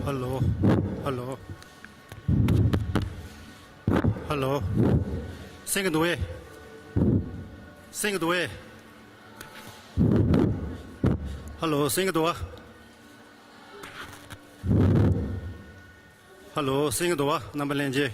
Hello, hello, hello. Sing it away. Sing it away. Hello, sing it away. Hello, sing it away. Number language.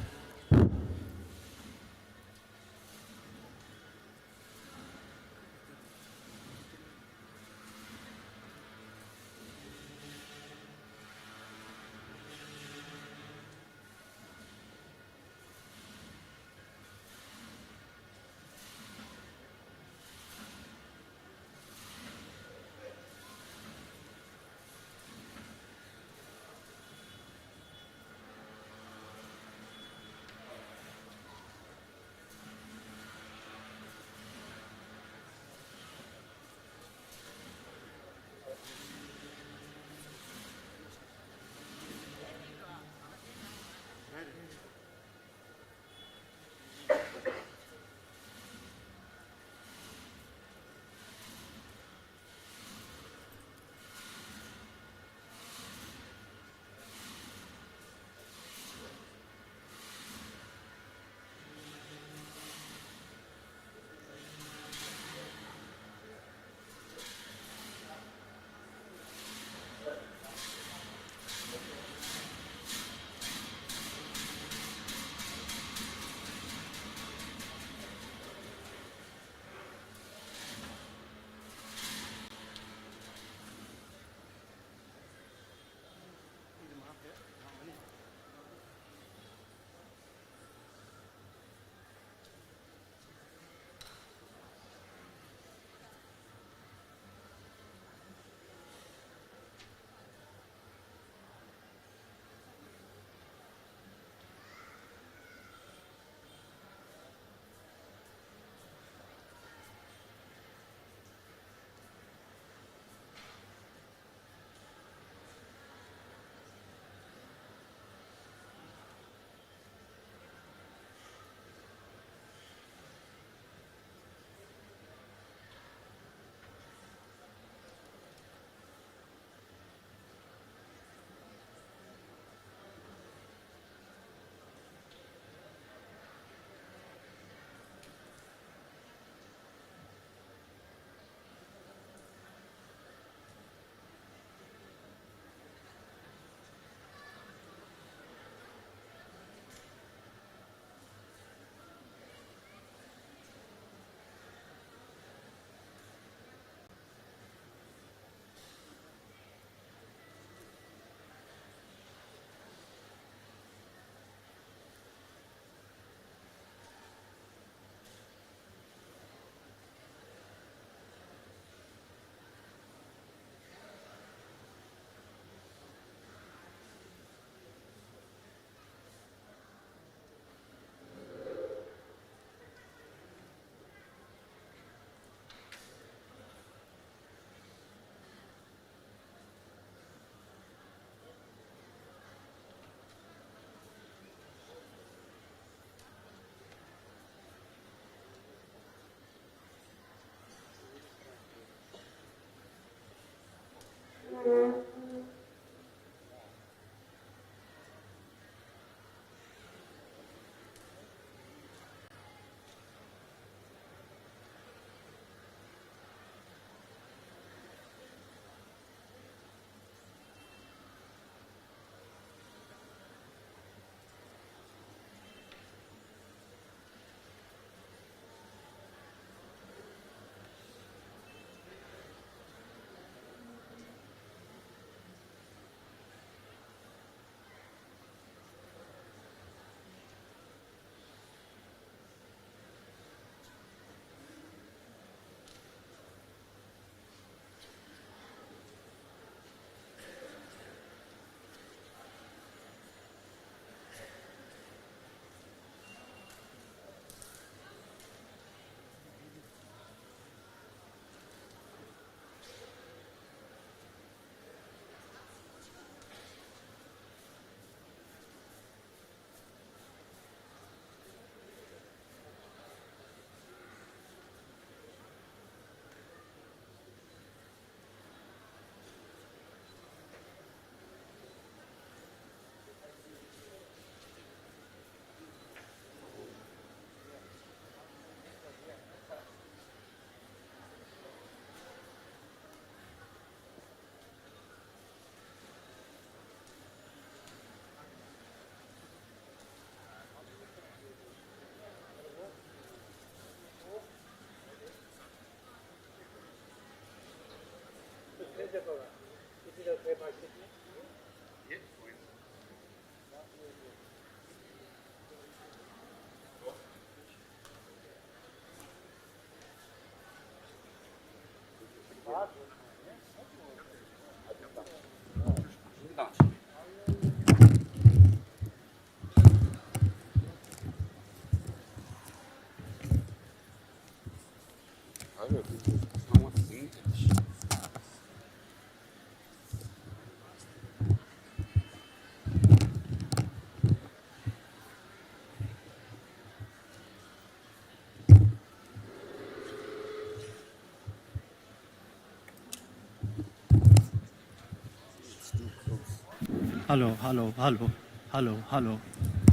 Hello, hello, hello, hello, hello,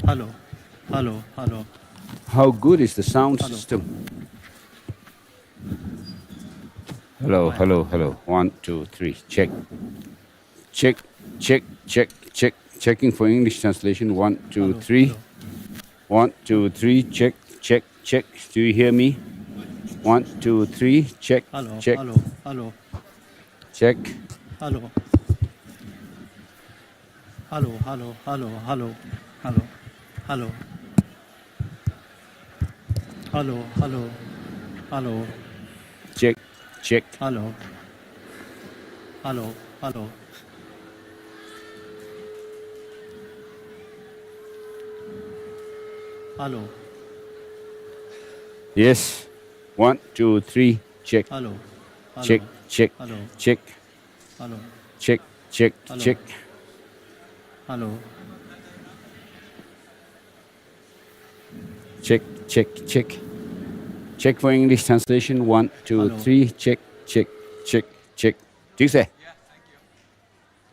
hello, hello, hello. How good is the sound system? Hello, hello, hello. 1, 2, 3. Check. Check, check, check, check. Checking for English translation. 1, 2, 3. 1, 2, 3. Check, check, check. Do you hear me? 1, 2, 3. Check, Hello, check, hello, hello, check. hello, hello, hello, hello, hello, hello, hello, hello, hello, hello, Check, check. hello, hello, hello. Hello, Yes. 1, 2, 3. Check, hello, hello, check, check, hello, check, hello, check, check, Hello. check. hello, Check, check, check. Check for English translation. 1, 2, Hello. 3. Check, check, check, check. ठीक से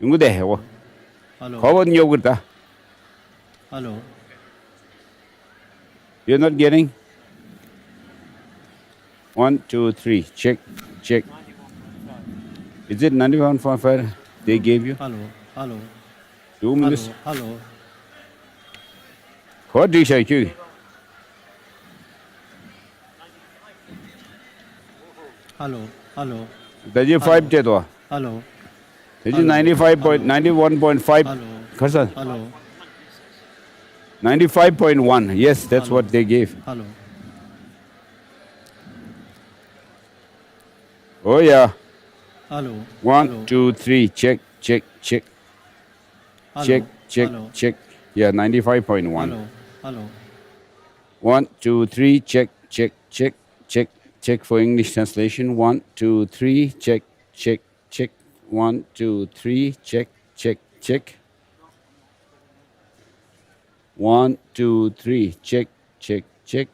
इनको दे है वो hello, खबर नहीं होगा hello, you're not getting 1, 2, 3 check check is it 91.5 they gave you hello, hello, 2 minutes hello, what do you say you hello, hello, that you 5 did what hello, is it 91.5 hello, Khasan hello, 95.1 yes that's Hello. what they gave hello, oh yeah hello, 1, hello, 2, 3 check check check hello, check check hello, check yeah 95.1 hello, hello, 1, 2, 3 check check check check check for English translation 1, 2, 3 check check check 1, 2, 3 check check check 1, 2, 3 check check check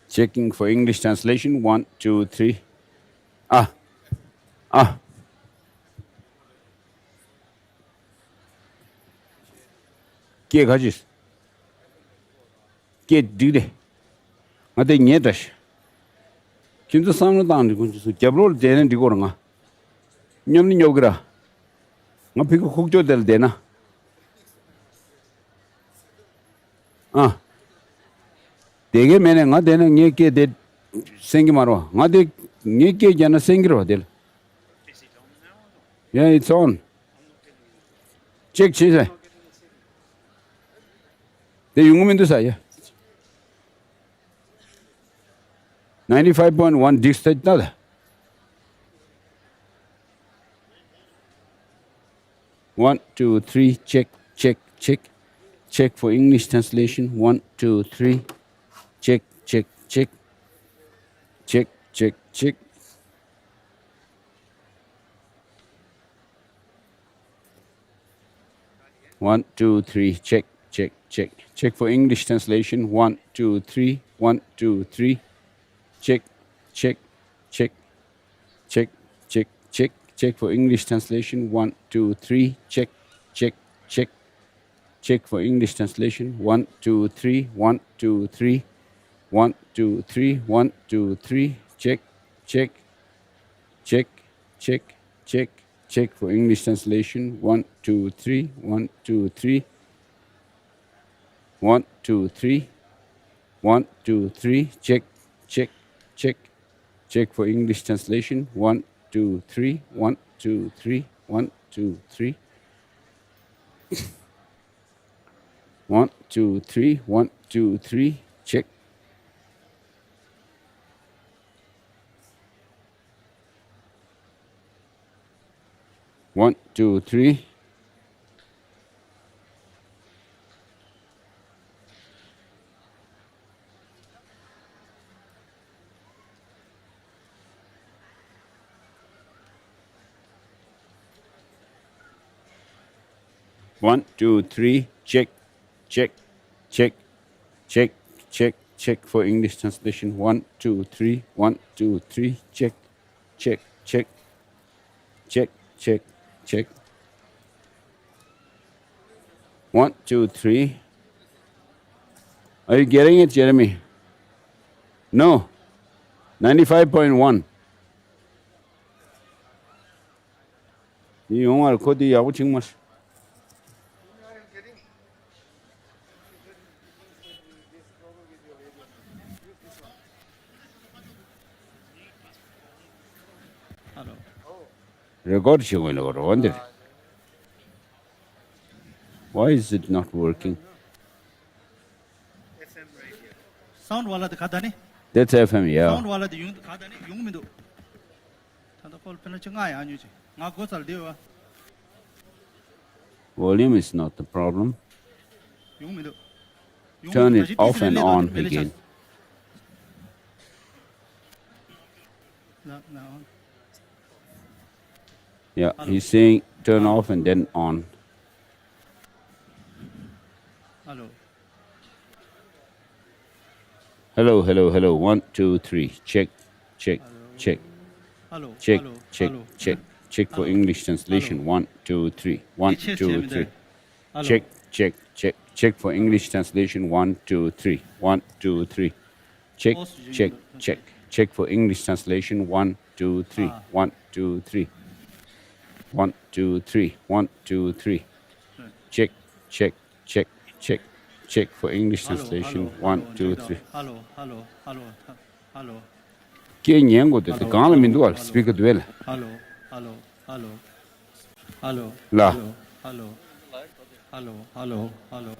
checking for English translation 1, 2, 3 ah ah के गजिस के दिदे अते न्येदश किंतु सामने तान कुछ cable देने दिगोरंगा न्यमनि न्योगरा nga phiko khukjo del dena dege mene nga dena nge ke de sengi marwa nga de nge ke jana sengiro del yeah it's on check chise de yungum sa ya 95.1 dixta nada 1, 2, 3 check check check check for English translation 1, 2, 3 check check check check check check 1, 2, 3 check check check check for English translation 1, 2, 3 1, 2, 3 check check check check check check check for English translation 1, 2, 3 check check check check for English translation 1, 2, 3 1, 2, 3 1, 2, 3 1, 2, 3 check check check check check check for English translation 1, 2, 3 1, 2, 3 1, 2, 3 1, 2, 3 check check check Check for English translation. 1, 2, 3. 1, 2, 3. 1, 2, 3. 1, 2, 3. 1, 2, 3. Check. 1, 2, 3. One, two, three. Check, check, check, check, check, check for English translation. 1, 2, 3. 1, 2, 3. Check, check, check, check, check, check. 1, 2, 3. Are you getting it, Jeremy? No. 95.1. You want to code the watching much? Hello. Record you will wonder. Why is it not working? Sound wala de kadani. That's FM, yeah. Sound wala de yung kadani yung mido. Tanda call pena chengai anyu chi. Nga go sal dewa. Volume is not the problem. Yung mido. Turn it off and on again. No. Yeah, he's saying turn off and then on. Hello. Hello, hello, hello. 1, 2, 3. Check, check, check, Hello. check, Hello. check, Hello. check. Check for Hello. English translation. Hello. 1, 2, 3. 1, Check, 2, check, 3. Hello. Check, check, check. Check for English translation. 1, 2, 3. 1, 2, 3. Check, check, check. Check for English translation. 1, 2, 3. 1, 2, 3. 1, 2, 3. 1, 2, 3. Check, check, check, check. Check for English translation. 1, 2, 3. Hello. Hello. Hello. Hello. Ke nyengo de gala mindual speak duel. Hello. Hello. Hello. Hello. La. Hello. Hello. Hello. Hello.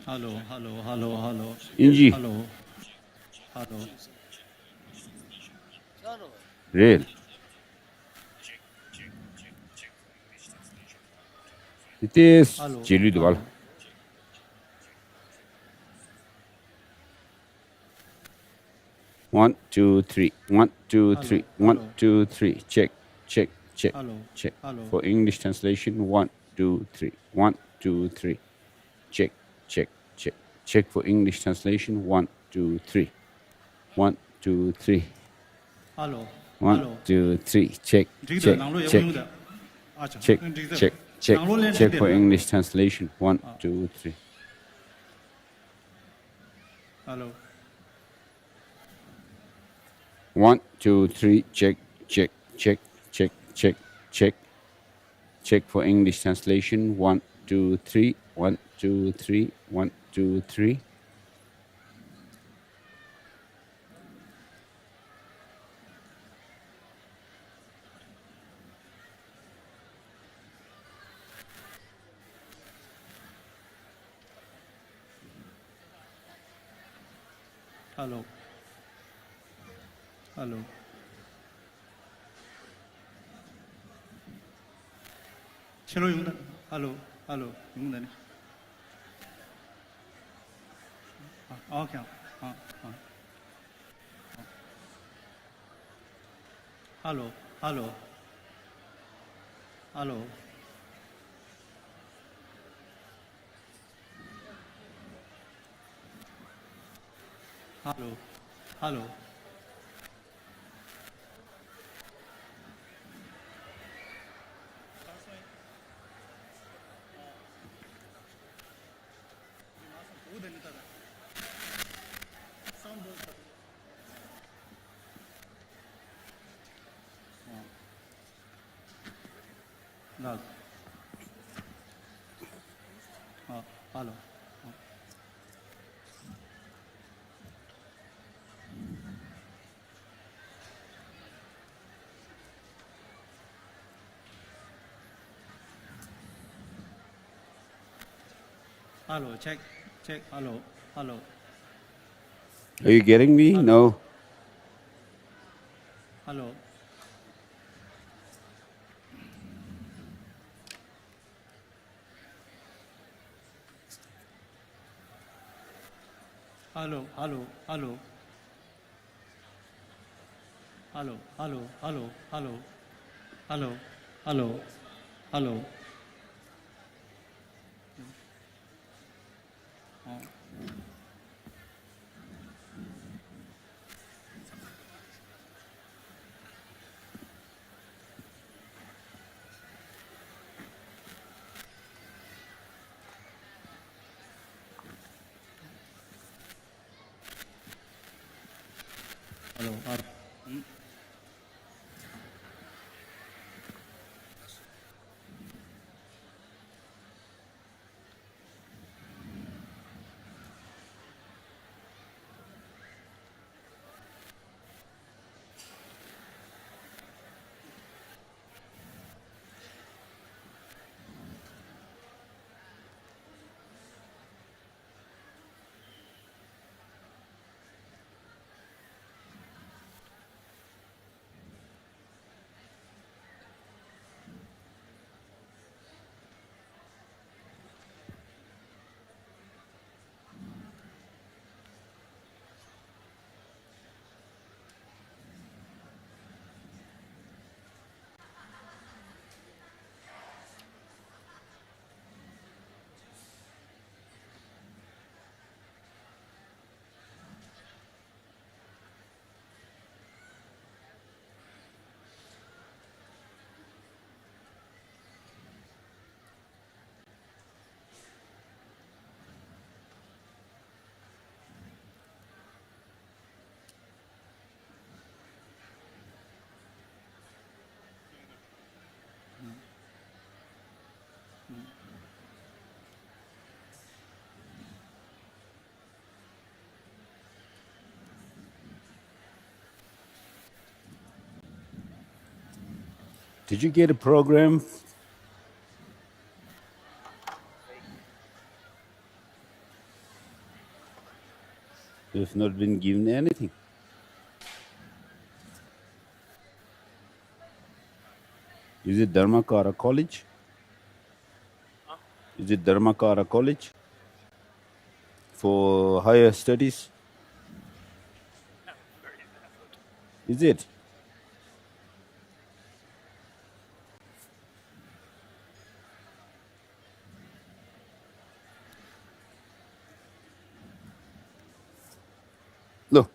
Hello. Hello. Hello. Hello. Inji. Hello. Hello. Real. It is Jelu dual. One, two, three. 1, 2, 3. 1, 2, 3. Check, check, check, check. For English translation. 1, 2, 3. 1, 2, 3. Check, check, check. Check for English translation. 1, 2, 3. 1, 2, 3. Hello. 1, 2, 3. Check, check, check. Check, check, check. Check for English translation. 1, 2, 3. Hello. 1, 2, 3. Check, check, check, check, check, check. Check for English translation. 1, 2, 3. 1, 2, 3. 1, 2, 3. Hello. Hello. Hello, Yungdan. Hello. Hello. Yungdan. Okay. Hello. Hello. Hello. Hello. Hello. No. Hello. Hello, check, check. Hello, hello, Are you getting me? Hello. No. hello. Hello, hello, hello. Hello, hello, hello, hello, hello, hello, hello. Hello, hello. Did you get a program? You've not been given anything. Is it Dharmakara College? Is it Dharmakara College for higher studies? Is it? No.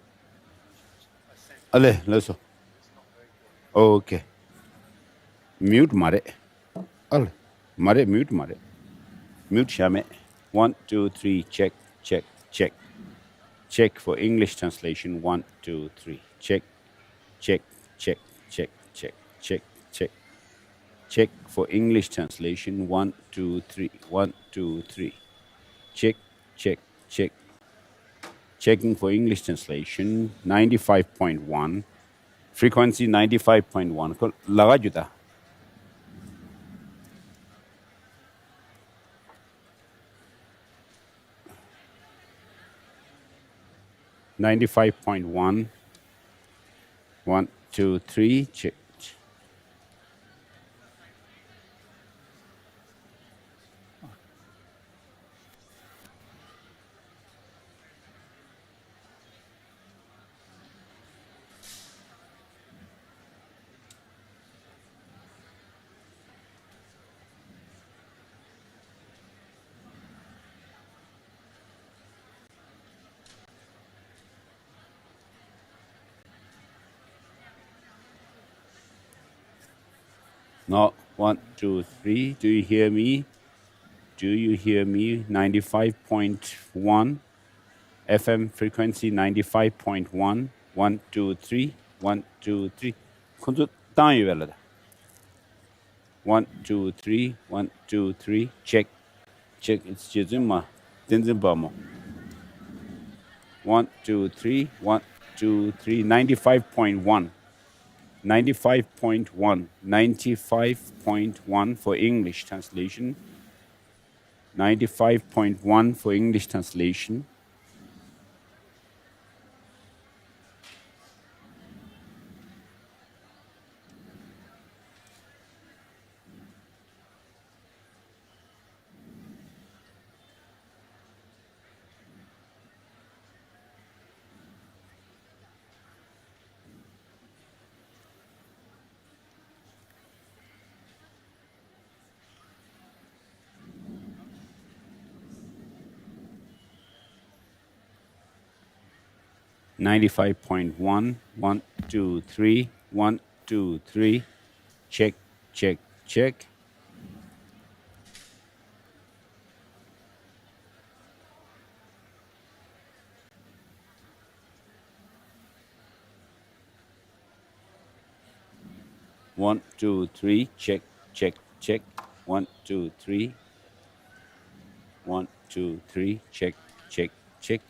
Ale, let's go. Okay. Mute mare. Ale. Mare, mute mare. Mute shame. 1, 2, 3, check, check, check. Check for English translation. 1, 2, 3. Check, check, check, check, check, check, check. Check for English translation. 1, 2, 3. 1, 2, 3. Check, check, check. Checking for English translation. 95.1. Frequency 95.1. को लगा जुता. 95.1. 1, 2, 3. Check. No, 1, 2, 3. Do you hear me? Do you hear me? 95.1 FM frequency 95.1. 1, 2, 3. 1, 2, 3. kunzu down you velada. 1, 2, 3. 1, 2, 3. Check. Check. It's jizuma. Dinzin bamo. 1, 2, 3. 1, 2, 3. 95.1. 95.1. 95.1 for English translation. 95.1 for English translation. Ninety-five point one. 1, 2, 3. 1, 2, 3. Check, check, check. One, two, three. Check, check, check. 1, 2, 3. 1, 2, 3. Check, check, check.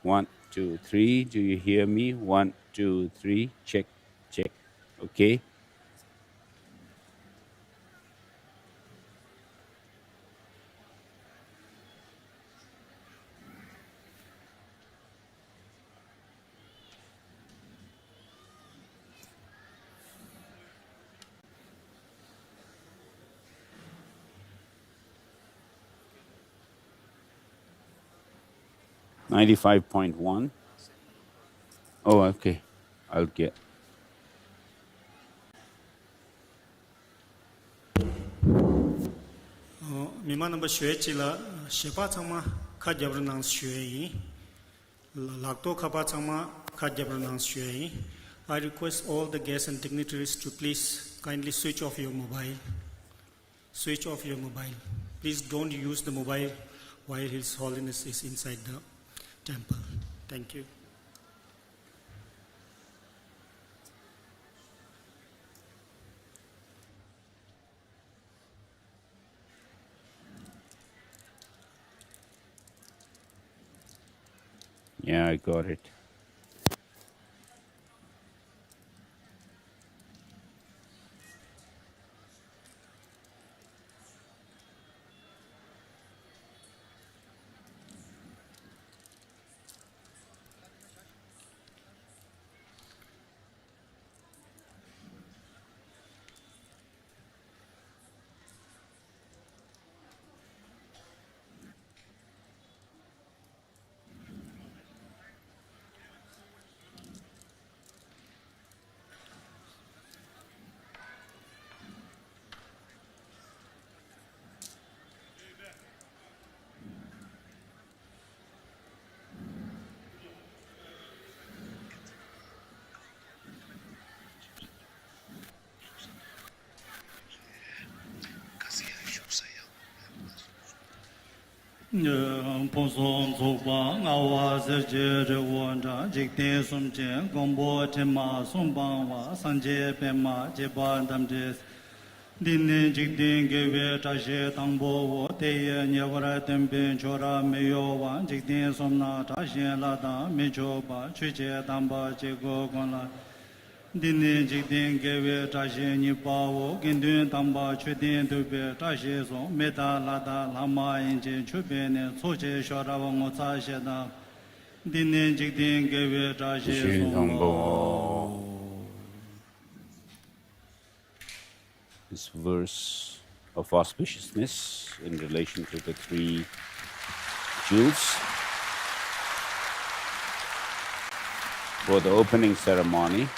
1, 2, 3. Do you hear me? 1, 2, 3. Check, check. Okay. Ninety-five point one. Oh, okay. I'll get. 미만한 쉐치라 셰파창마 카자브르낭 쉐이 락토 카파창마 카자브르낭 쉐이. I request all the guests and dignitaries to please kindly switch off your mobile. Switch off your mobile. Please don't use the mobile while His Holiness is inside the temple. Thank you. Yeah, I got it. Ponson Zoba, Awa Serge, Wanda, Jikte Sumche, Gombo Tema, Sumbawa, Sanje Pema, Jeban Damdes, Dine Jikdin Gave Tashe Tambo, Teye Nyavara Tempe, Chora Meyowa, Jikdin Somna, Tashe Lada, Mechoba, Chuche Tamba, Chego Gonla. Dine Jikdin Gave Tashe Nipawo, Gindun Tamba, Chudin Dube, Tashe Son, Meta Lada, Lama Inje, Chubene, Soche Shorawa, Sheda. Dine Jikdin Gave Tashe Son. This verse of auspiciousness in relation to the three jewels for the opening ceremony.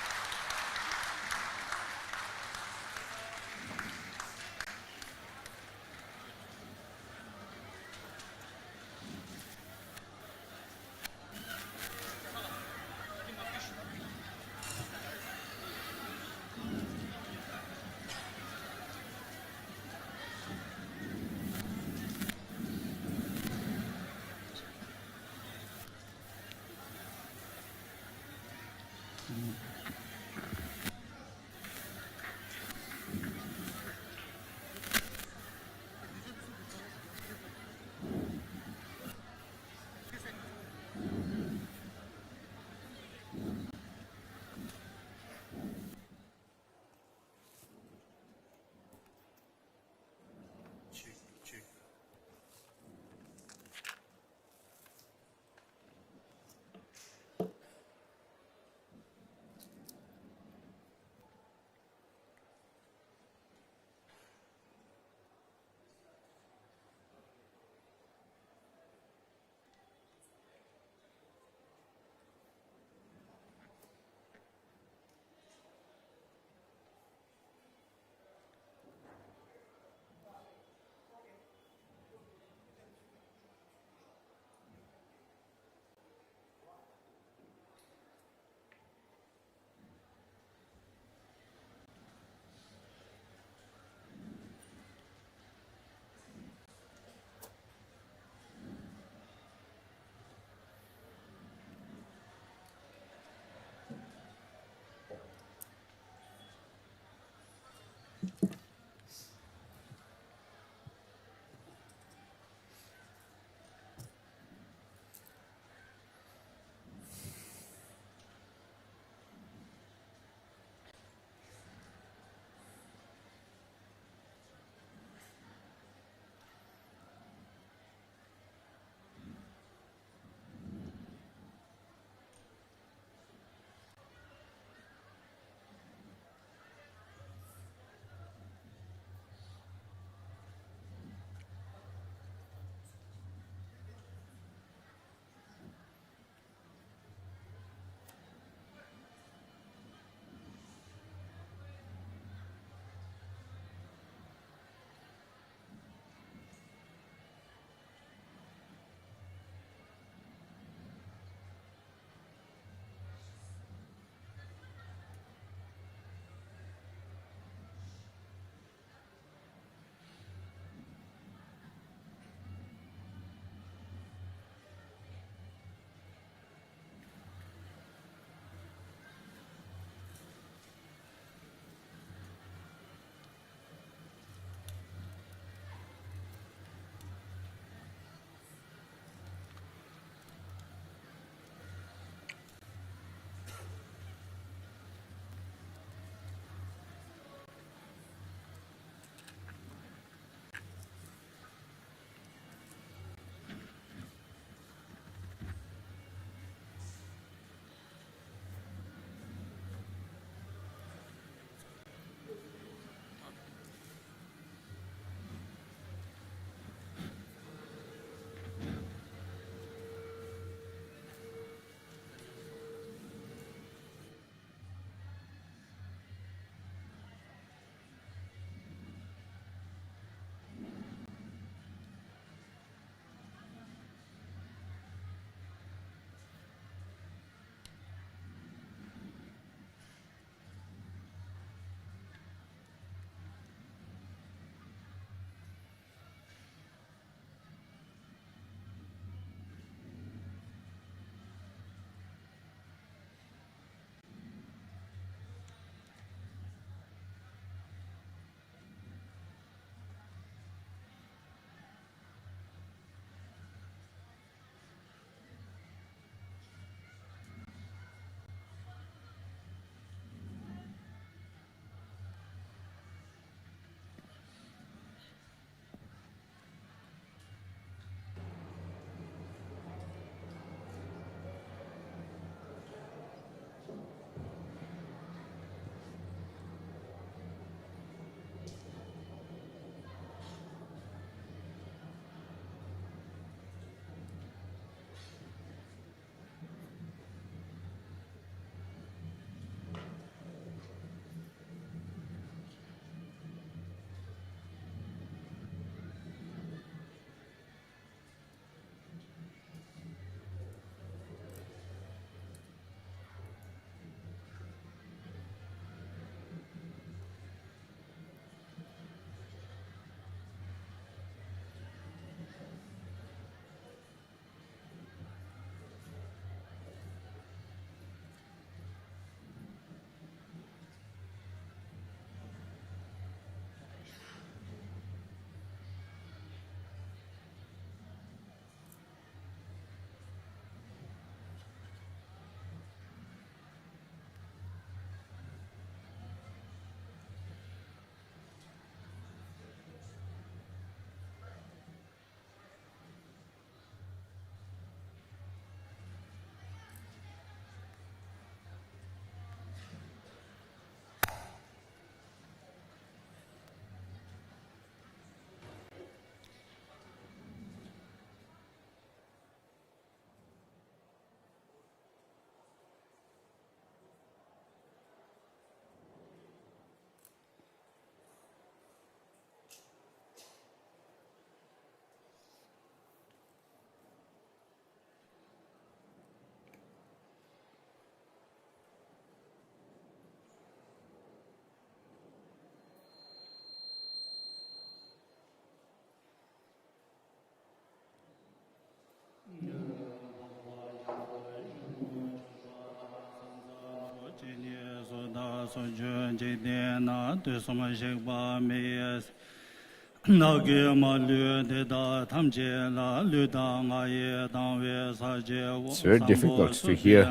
It's very difficult to hear.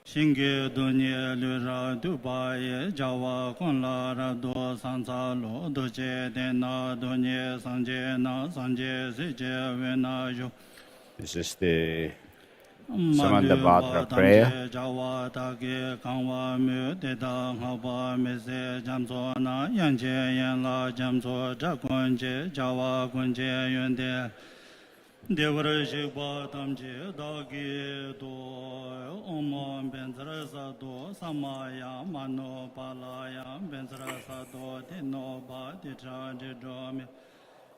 Shinge dunye lura dubaye jawa konla rado sansa lo doje dena dunye sanje na sanje seje vena yo. This is the Samandabhadra prayer. Jawa tage kangwa mu deda ngaba mese jamso na yanche yanla jamso jakonje jawa konje yonde. Devara Shikpa Tamche Dagi Do Om Benzrasa Do Samaya Mano Palaya Benzrasa Do Tino Ba Titra Jidome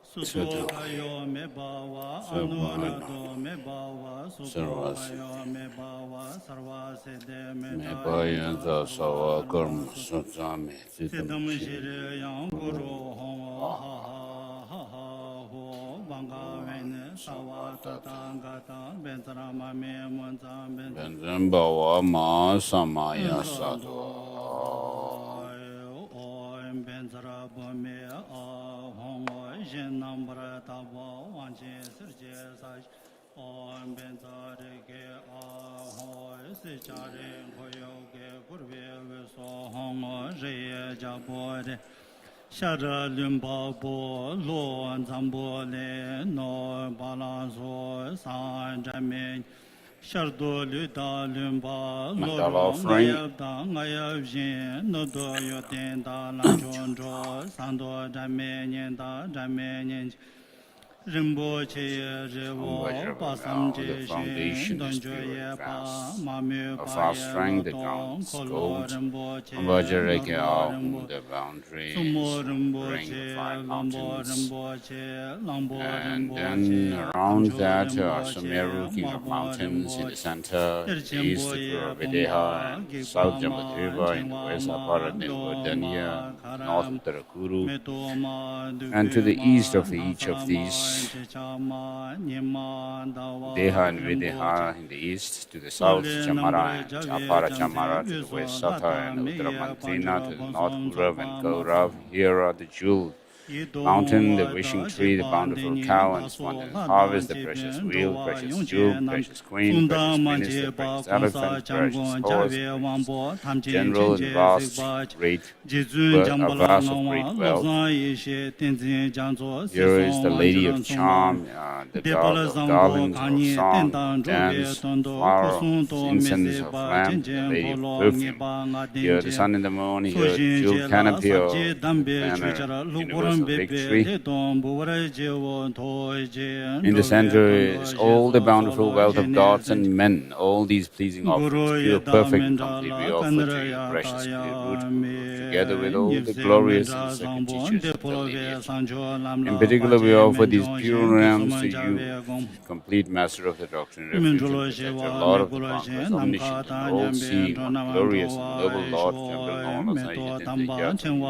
Suso Kayo Me Bawa Anura Do Me Bawa Suso Kayo Me Bawa Sarva Sede Me Bayanza Sawa Karma Satsami Siddham Shire Yang Guru Hong Banga Vene Sawa Tatangata Benzrama Me Monza Benzambawa Ma Samaya Sato Om Benzra Bome Hong Jen Nambra Tabo Wanche Serje Saj Om Benzare Ke Hoi Sichare Koyoke Kurve Viso Hong Re Jabore Shara Lumba Bo Lo Zambo Le No Balanso San Jamin Shardo Luda Lumba Lo Ngayabda Ngayabjin No Do Yotenda Lanchondro Sando Jamin Da Jamin Rinpoche Revo Pasam Jeshin Donjoye Pa Mamu of our strength, the ground, gold, Vajrayaka, the boundaries, ring the 5 mountains, and then around that Sumeru, king of mountains, in the center, east the Videha, south Jambudriva, in the west Aparadnivardhanya, north Uttarakuru, and to the east of each of these Deha and Videha in the east, to the south Chamara and Chapara Chamara, to the west Satha and Uttaramantrina, to the north Urav and Gaurav. Here are the jewel mountain, the wishing tree, the bountiful cow and splendid harvest, the precious wheel, precious jewel, precious queen, precious minister, precious elephant, precious horse, precious general, and vast, great, a vast of great wealth. Here is the lady of charm, the dog of garlands of song, dance, flower, incense of lamp, the lady of perfume. Here the sun in the morning, here the jewel canopy of banner, universal victory. In the center is all the bountiful wealth of gods and men, all these pleasing offerings, pure, perfect, and complete, we offer to you, precious root, together with all the glorious and sacred teachers of the lineage. In particular, we offer these pure realms to you, complete master of the doctrine, refuge, etc., Lord of the boundless, omniscient, and all-seeing, glorious and noble Lord, temple known as gratitude.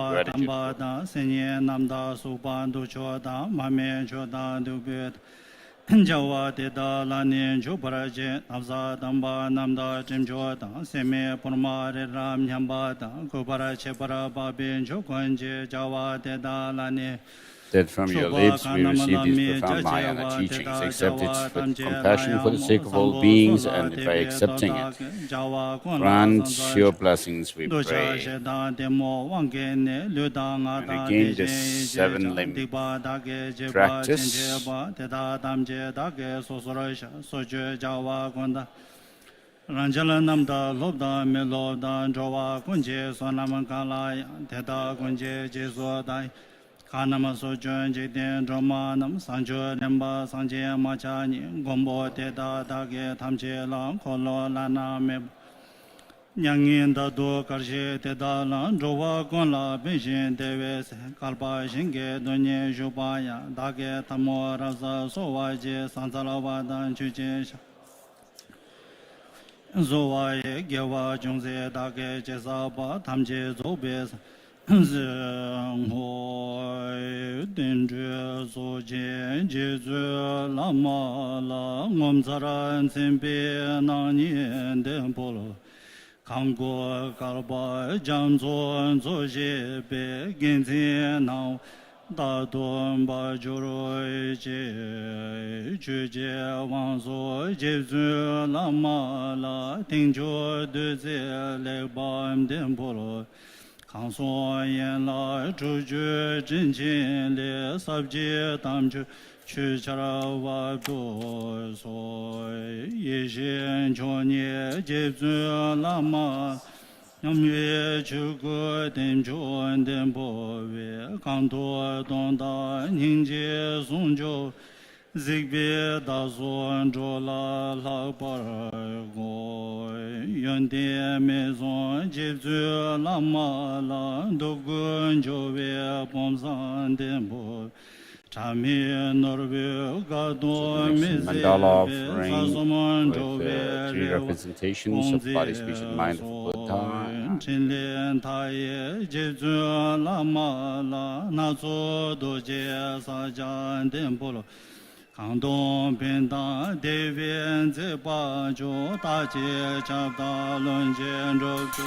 Jawa Deda Lani Juparaje, Abza Damba Namda Jimjota, Seme Purmare Ram Yambata, Kupara Chepara Babin Jokonje, Jawa Deda Lani. That from your lips we receive these profound Mahayana teachings. Accept it with compassion for the sake of all beings, and by accepting it, grant your blessings, we pray. And again, this 7-limb practice. Ranjala Namda Lobda Melobda Jova Kunje Sonamankala Teda Kunje Jesuadai Kanama Sojan Jiden Romanam Sanjo Lemba Sanje Machani Gombo Teda Dage Tamche Lang Kolo Lana Meb Nyangin Da Do Karshe Teda Lang Jova Gonla Bishin Deves Kalpa Shinge Donye Jubaya Dage Tamo Raza Sowaje Sansalavadan Chujesha Zowaye Gewa Jungze Dage Jesaba Tamje Zobes zheng hoi den zhe zo jian ji zhe lama la ngom zaran zin bi nang nian den po lo kang guo ga ba jiang zuo zo xie bei gen zin nao da duan ba zhu rui jie ju jie wang zuo ji zhe lama la ting zhuo de zi le ba den po lo康松言来主角真情烈三界当主去查拉瓦多所一心求念接尊拉玛nam yue chu gu den chuan den po we kang tuo dong da ning jie song jiu zik bie da suan zhuo la la pa go yuan dian me zong jie zui la ma la do gun jiu we pom san den po cha mi nor we ga do me se Mandala be sa offering so mon with zhou we three re representations of body, speech, and mind of Buddha. chen lian ta ye jie zui la ma la na zo do jie sa jian den po lo康东平当地边在八九大街插大轮间着歌。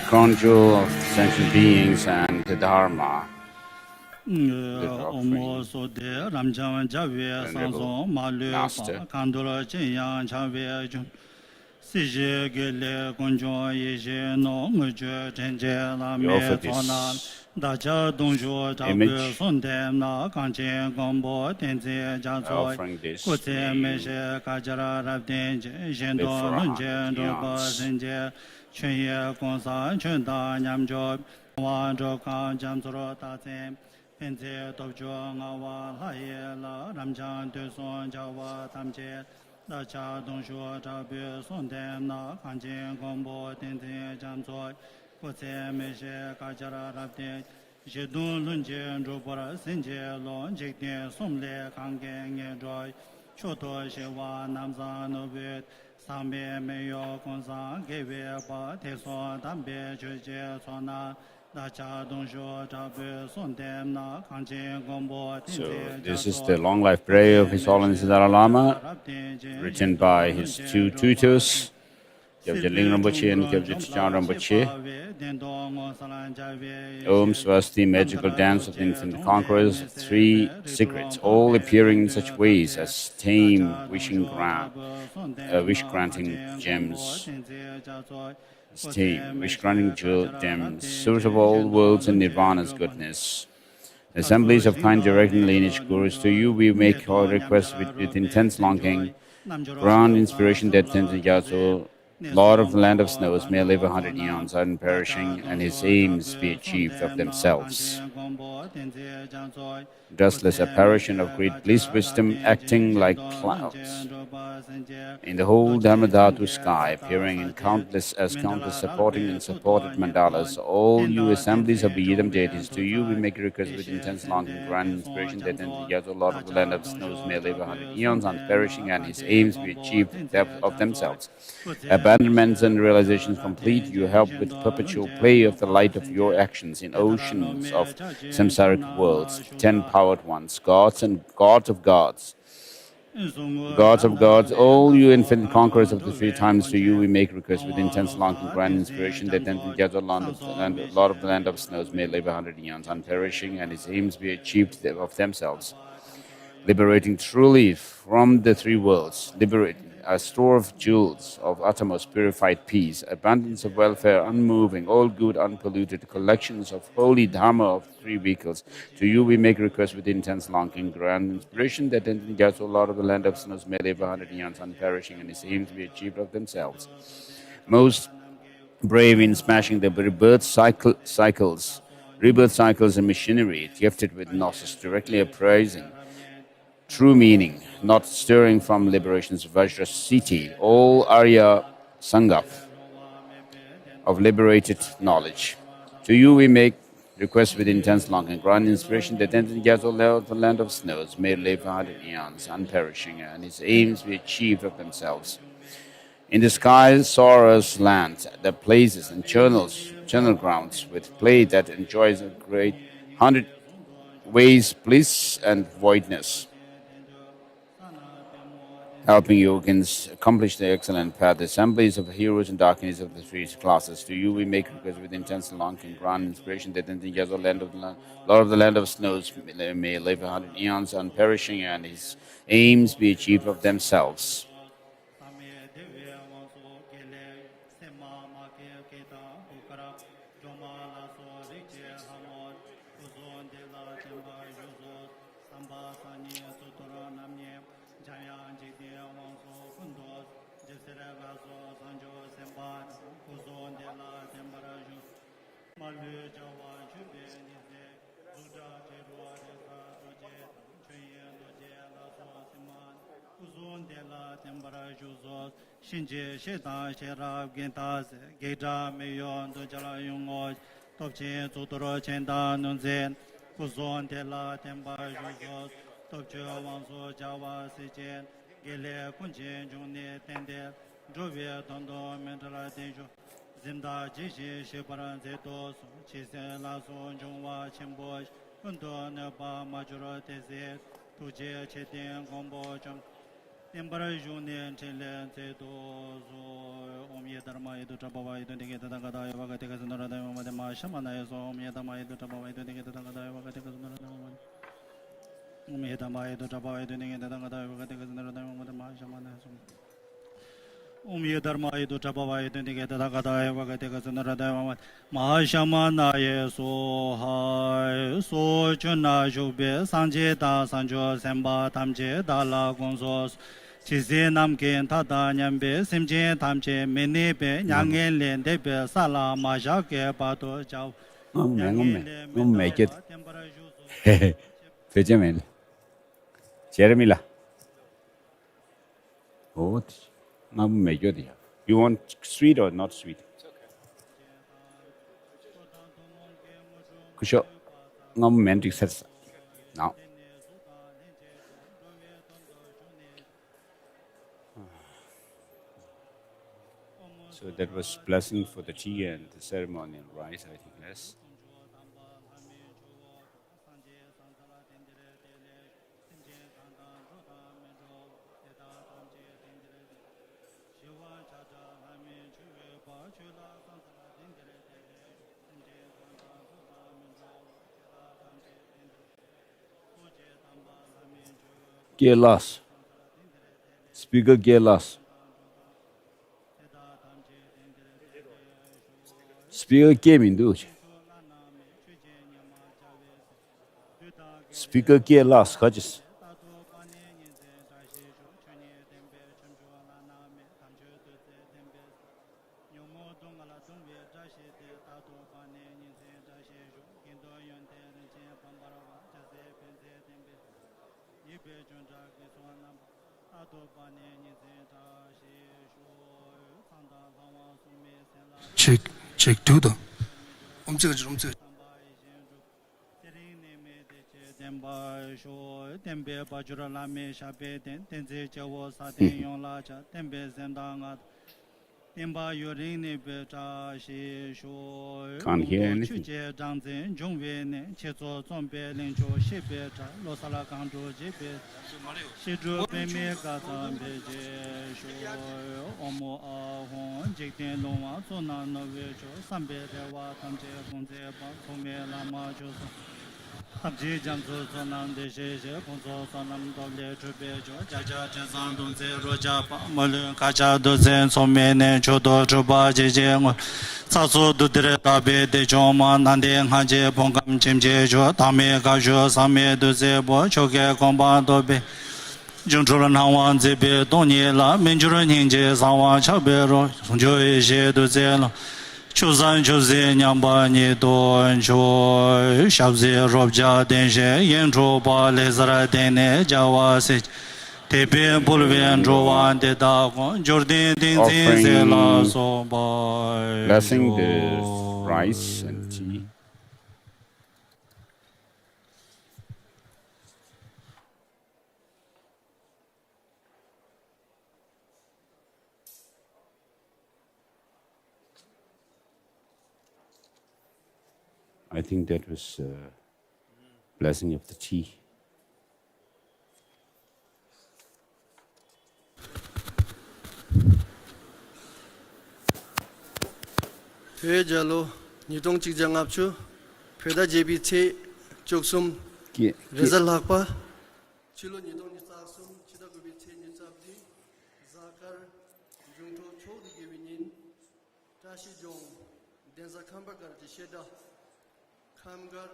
Crown jewel of sentient beings and the Dharma. Offering this全业公三全大娘着王着康江做了大餐，并且都着我娃来也了，咱家对送叫我他们家，大家同学这边送的那看见广播电台讲座，国在没些大家的那点，一动论间着不了新界龙几点送来看见眼着，许多些话南山那边。上边没有工商给别把提说单别去接传达，大家同学这边送的那看见广播。So this is the long life prayer of His Holiness the Dalai Lama, written by his two tutors, Kyabje Ling Rinpoche and Kyabje Chang Rinpoche. Om Swasti, magical dance of the infinite conquerors, three secrets, all appearing in such ways as tame, wish-granting gems. Tame, wish-granting gems, source of all worlds and nirvana's goodness. Assemblies of kind direct and lineage gurus, to you we make our requests with intense longing. Grant inspiration that tends to Yaso, Lord of the land of snows, may live 100 eons unperishing, and his aims be achieved of themselves. Dustless apparition of great bliss wisdom, acting like clouds. In the whole Dharmadhatu sky, appearing in countless supporting and supported mandalas, all you assemblies of the Yidam deities, to you we make a request with intense longing, grant inspiration that the Yaso, Lord of the land of snows, may live 100 eons unperishing, and his aims be achieved of themselves. Abandonments and realizations complete, you help with perpetual play of the light of your actions in oceans of samsaric worlds, 10 powered ones, gods and gods of gods. Gods of gods, all you infinite conquerors of the three times, to you we make request with intense longing, grand inspiration that then the Lord of the land of snows may live 100 eons unperishing, and his aims be achieved of themselves. Liberating truly from the three worlds, liberating a store of jewels of uttermost purified peace, abundance of welfare unmoving, all good unpolluted, collections of holy dharma of three vehicles. To you we make request with intense longing, grand inspiration that in the Lord of the land of snows may live 100 eons unperishing, and his aims be achieved of themselves. Most brave in smashing the cycles, rebirth cycles and machinery, gifted with gnosis, directly appraising true meaning, not stirring from liberation's Vajra City, all Arya Sangaf of liberated knowledge. To you we make requests with intense longing, grant inspiration that ends in Yazol, the land of snows, may live 100 eons, unperishing, and his aims be achieved of themselves. In the skies, Sora's land, the places and channel grounds, with play that enjoys a great 100 ways bliss and voidness, helping yogins accomplish the excellent path, the assemblies of the heroes and darkness of the three classes. To you we make request with intense longing, grant inspiration that in the Yazor land of the Lord of the land of snows may live 100 eons unperishing, and his aims be achieved of themselves. Shinje Sheta Sherab Gintas, Geta Mayon, Dojala Yungo, Topchin, Tutoro Chenda Nunzen, Kuzon de la Temba Juzos, Topcho Wanso Java Sichen, Gele Kunchin Juni Tende, Jovia Tondo Mentala Tenjo, Zinda Jishi Shiparan Zetos, Chise Lasso Jungwa Chimbosh, Kundo Neba Majuro Teze, Tuje Chetin Gombo Jung. Tembarajune Chile Zedozo Omia Dharma Edu Trabava, don't get the Gada, Vagatica Zanara, the Mashamana, Omia Dama Edu Trabava, don't get the Gada, Vagatica Zanara, Omia Dama Edu Trabava, don't get the Gada, Vagatica Zanara, the Mashamana. Omia Dharma Edu Trabava, don't get the Gada, Vagatica Zanara, Mashamana, so high, so Chuna Jube, Sanjeta, Sanjo, Semba, Tamje, Dala, Gonzos. Chise Namken Tata Nyambe, Simche Tamche, Menepe, Yangen Lendepe, Sala, Majake, Pato, Chow. Make it. Fejamin. Jeremila. Oh, make it. You want sweet or not sweet? Kusho. No romantic sense. No. So that was blessing for the tea and the ceremonial rice, I think, yes. Gelas. Speaker Gelas. Speaker gaming, dude. Speaker Gelas, Hodges. Check do the. Tembe Bajura Lame Shape, Tenze Jawo Satin Yon Lacha, Tembe Zendanga, Temba Yurini Beta, she show. Can't hear anything. Chuje Janzen, Jungwen, Chezo, Zombe, Lincho, Shibeta, Losala Kanto, Jibet, Shidru Peme Gazan Beje, Show, Omo Ahon, Jikin Loma, Sona Novejo, Sambe, Tamje, Ponze, Tome Lama Josa. Abji Jamsu Sonam de Sheshe, Ponzo Sonam Doble Trubejo, Jaja Jazan Dunze Roja, Malun Kacha Dozen, Somene, Chodo, Chuba, Jeje, Sasu Dudre Tabe de Joma, Nande, Haje, Pongam Chimjejo, Tame Kajo, Same Duzebo, Choke, Komba Dobe, Junchuran Hawan Zebe, Doniela, Minjuran Hinje, Sawa Chabero, Sunjo Eshe Duzelo. Chuzan chuzi nyamba ni don cho shabzi robja denje yen roba lezara dene jawa se tepe bulven rowan de da jordan din zin la so ba blessing the rice and tea. I think that was blessing of the tea. Jalo nitong chigjangap chu pheda jebi che choksum Ki- result lakpa chilo nitong nitasum chida gobi che nitabdi zakar jungto chodi gewinin Tashi Jong denza Kambagar jisheda Khamgar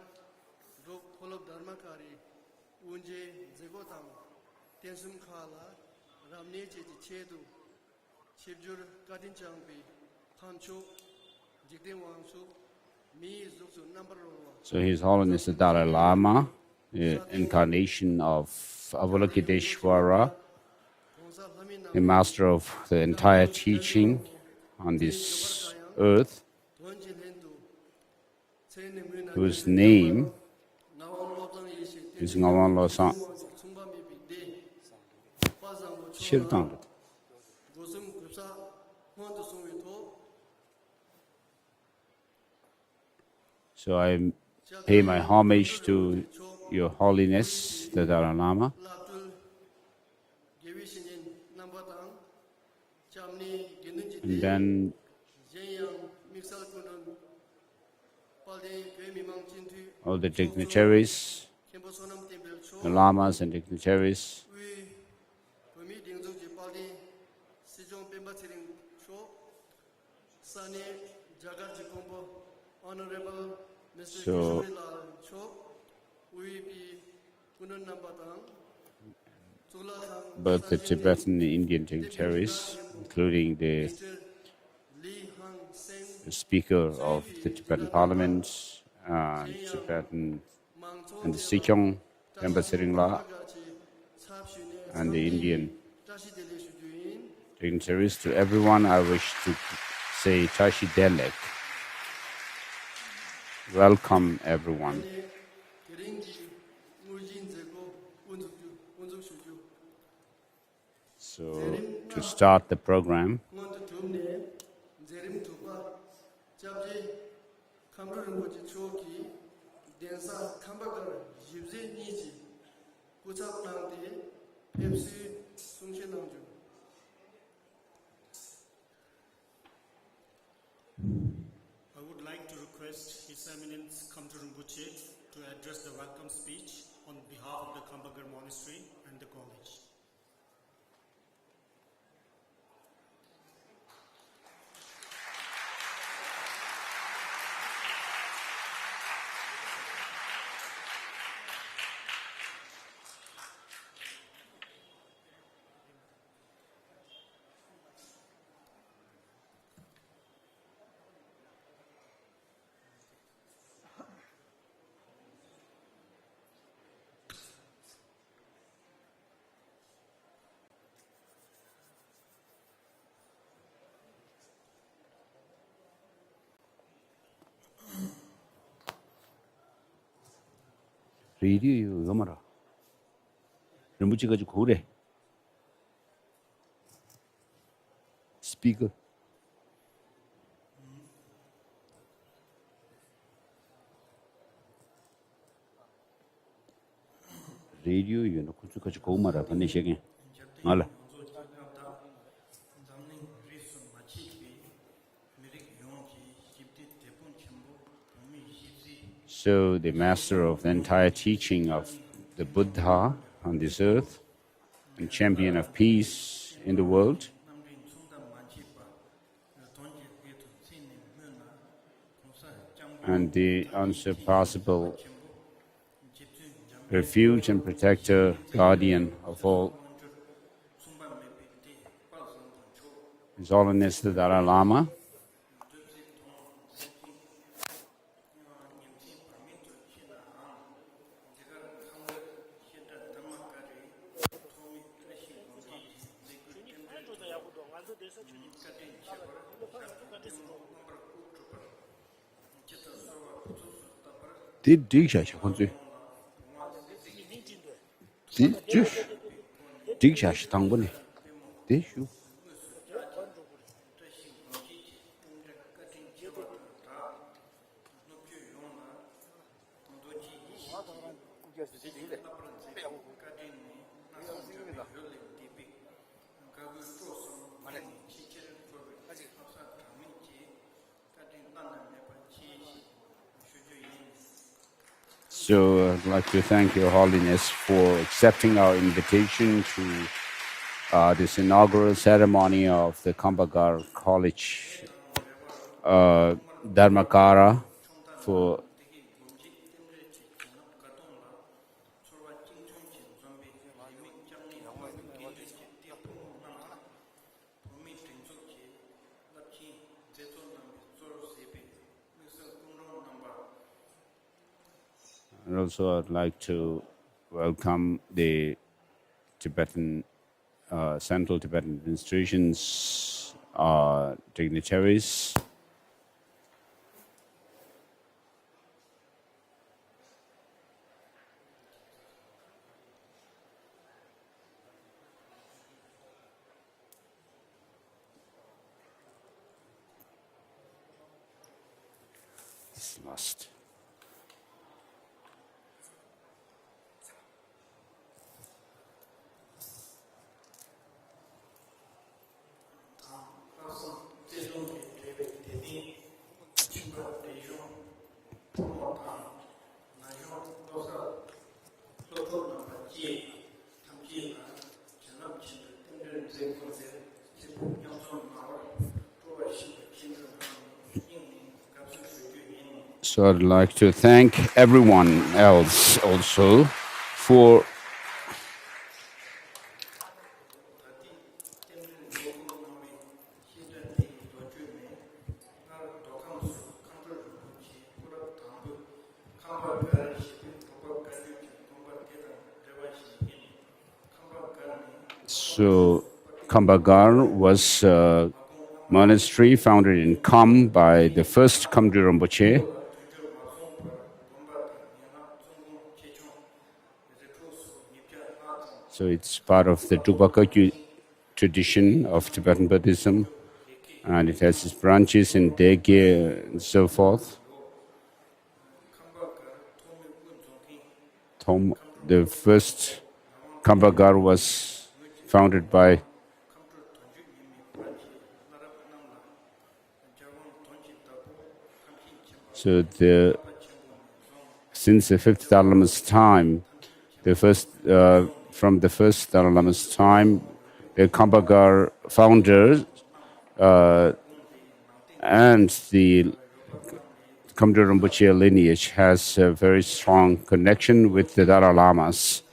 Druk Dharmakara unje zegotang tensum khala ramne je chedu chibjur kadin changbi khamcho. So His Holiness the Dalai Lama, the incarnation of Avalokiteshvara, the master of the entire teaching on this earth, whose name is Ngawan Losan. Shirtan. So I pay my homage to Your Holiness the Dalai Lama. And then all the dignitaries, the lamas and dignitaries, so both the Tibetan and Indian dignitaries, including the Speaker of the Tibetan Parliament, Tibetan and the Sikyong Embassy-in-law, and the Indian dignitaries. To everyone, I wish to say Tashi Delek. Welcome, everyone. So, to start the program, I would like to request His Eminence Khamgar Rinpoche to address the welcome speech on behalf of the Kambagar Monastery and the college. radio gamara. Rinpoche 가지고 그래. Speaker. Radio you kuchu 가지고 말아 반네 시게. 알아. So the master of the entire teaching of the Buddha on this earth and champion of peace in the world, and the unsurpassable refuge and protector, guardian of all, His Holiness the Dalai Lama, Did Digsha, Honzi? Did Jush? Digsha, Tangbani. Did you? So I'd like to thank Your Holiness for accepting our invitation to this inaugural ceremony of the Kambagar College Dharmakara for and also I'd like to welcome the Tibetan Central Tibetan Administration's dignitaries. It's lost. So I'd like to thank everyone else also for So Kambagar was a monastery founded in Kham by the first Khamgar Rinpoche. So it's part of the Drupaka tradition of Tibetan Buddhism, and it has its branches in Dege and so forth. The first Kambagar was founded by since the fifth Dalai Lama's time, from the first Dalai Lama's time, the Kambagar founders and the Khamgar Rinpoche lineage has a very strong connection with the Dalai Lamas.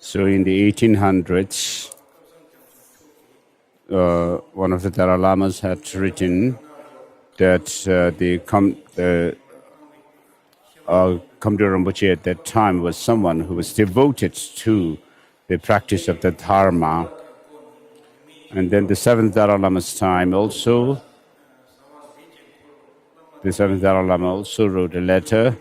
So in the 1800s, one of the Dalai Lamas had written that the Khamgar Rinpoche at that time was someone who was devoted to the practice of the Dharma. And then the seventh Dalai Lama's time also, the seventh Dalai Lama also wrote a letter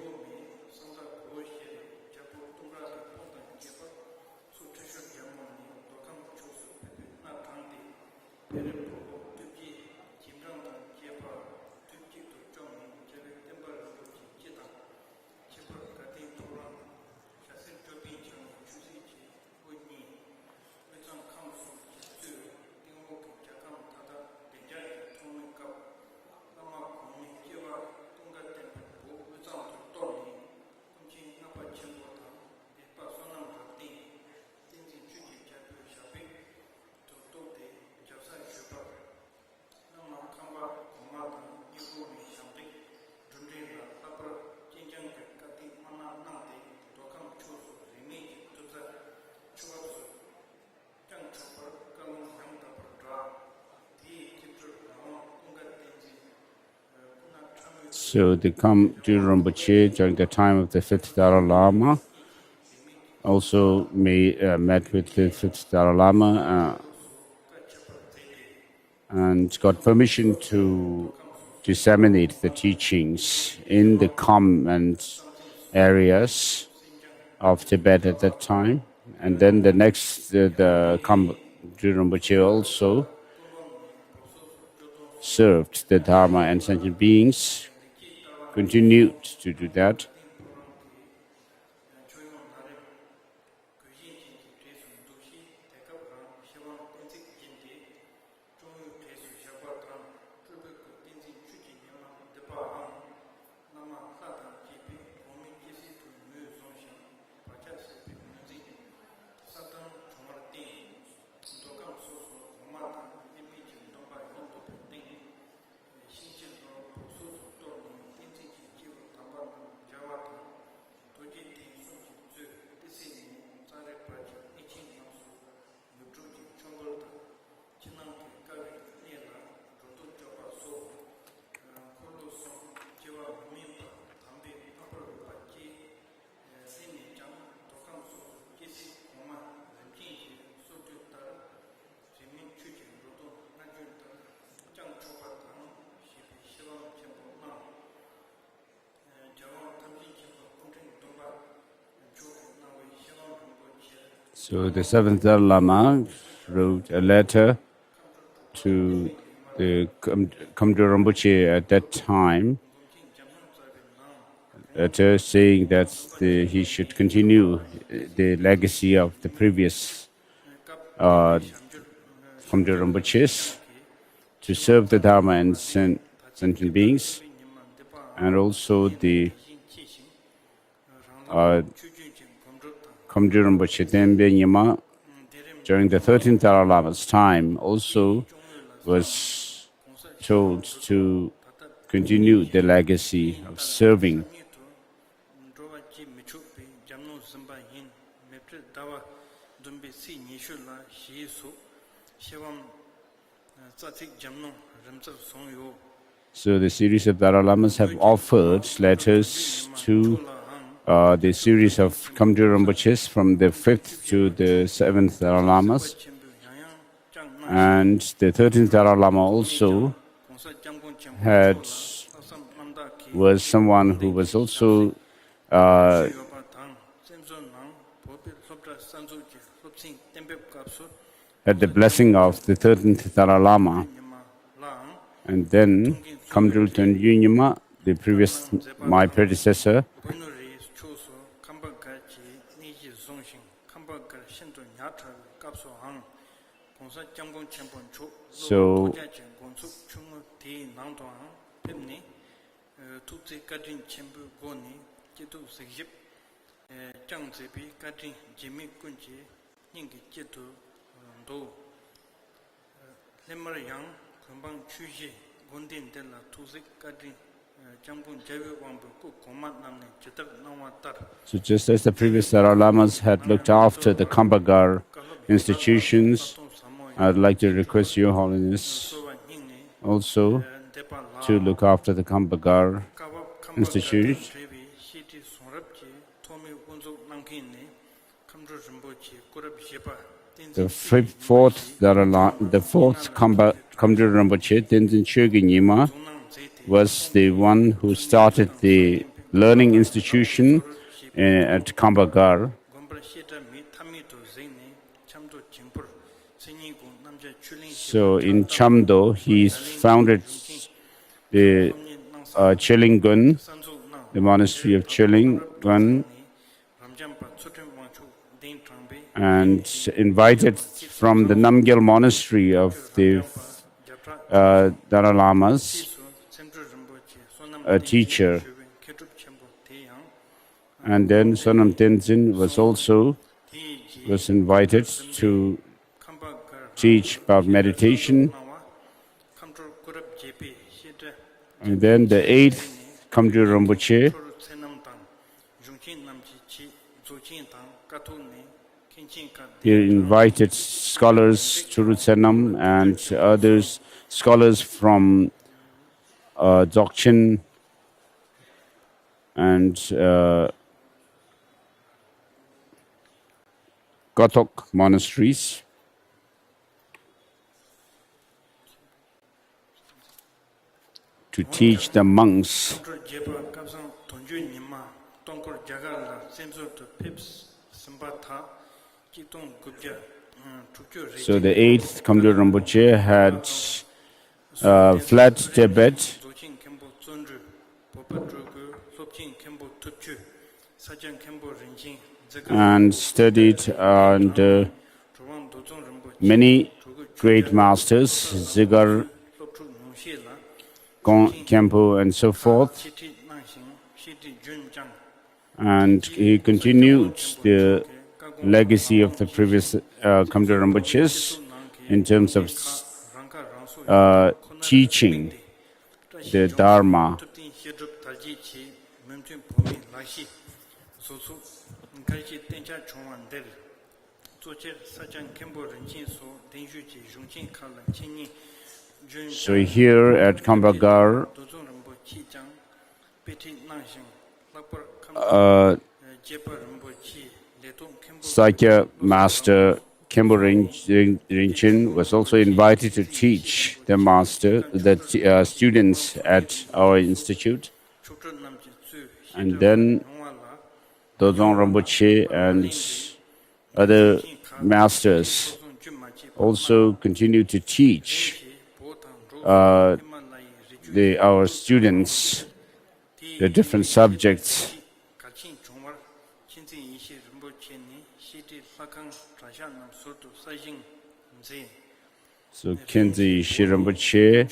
So the Khamgar Rinpoche during the time of the fifth Dalai Lama also met with the fifth Dalai Lama and got permission to disseminate the teachings in the Kham areas of Tibet at that time. And then the next, the Khamgar Rinpoche also served the Dharma and sentient beings, continued to do that. So the seventh Dalai Lama wrote a letter to the Khamgar Rinpoche at that time, a letter saying that he should continue the legacy of the previous Khamgar Rinpoches to serve the Dharma and sentient beings, and also the Khamgar Rinpoche Tenbe Nyima during the 13th Dalai Lama's time also was told to continue the legacy of serving. So the series of Dalai Lamas have offered letters to the series of Khamgar Rinpoches from the 5th to the 7th Dalai Lamas. And the 13th Dalai Lama also was someone who was also had the blessing of the 13th Dalai Lama. And then Khamgar Tenbe Nyima, my predecessor, so so just as the previous Dalai Lamas had looked after the Kambagar institutions, I'd like to request Your Holiness also to look after the Kambagar Institute. The fourth Khamgar Rinpoche, Tenzin Chögyal Nyima, was the one who started the learning institution at Kambagar. So in Chamdo, he founded the Chelingun, the monastery of Chelingun, and invited from the Namgyal monastery of the Dalai Lamas a teacher. And then Sonam Tenzin was invited to teach about meditation. And then the 8th Khamgar Rinpoche he invited scholars, Churutsenam and others, scholars from Dzogchen and Kotok monasteries. To teach the monks. So the 8th Khamgar Rinpoche had fled Tibet and studied under many great masters, Zigar, Kempo and so forth. And he continued the legacy of the previous Khamgar Rinpoches in terms of teaching the Dharma. So here at Kambagar, Sakya Master Khenpo Rinchen was also invited to teach the students at our institute. And then Dozong Rinpoche and other masters also continue to teach our students the different subjects. So Khenzi Rinpoche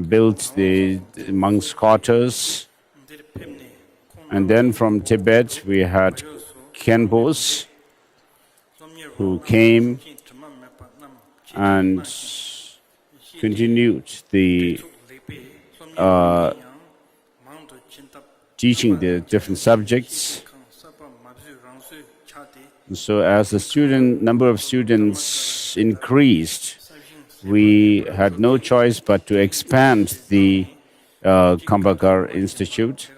built the monks' quarters, and then from Tibet we had Khenpos who came and continued the teaching the different subjects. So as the number of students increased, we had no choice but to expand the Kambagar Institute.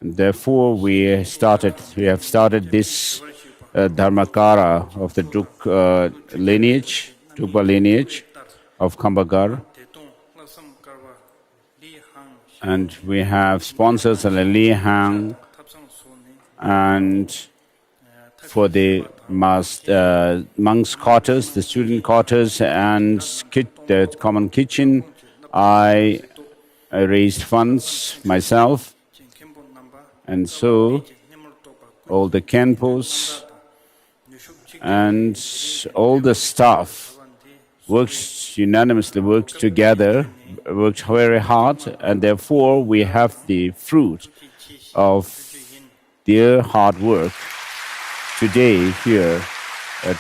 And therefore, we have started this Dharmakara of the Druk lineage, Drukpa lineage of Kambagar. And we have sponsors at Li Hang and for the monks' quarters, the student quarters, and the common kitchen. I raised funds myself, and so all the Khenpos and all the staff unanimously worked together, worked very hard, and therefore we have the fruit of their hard work today here at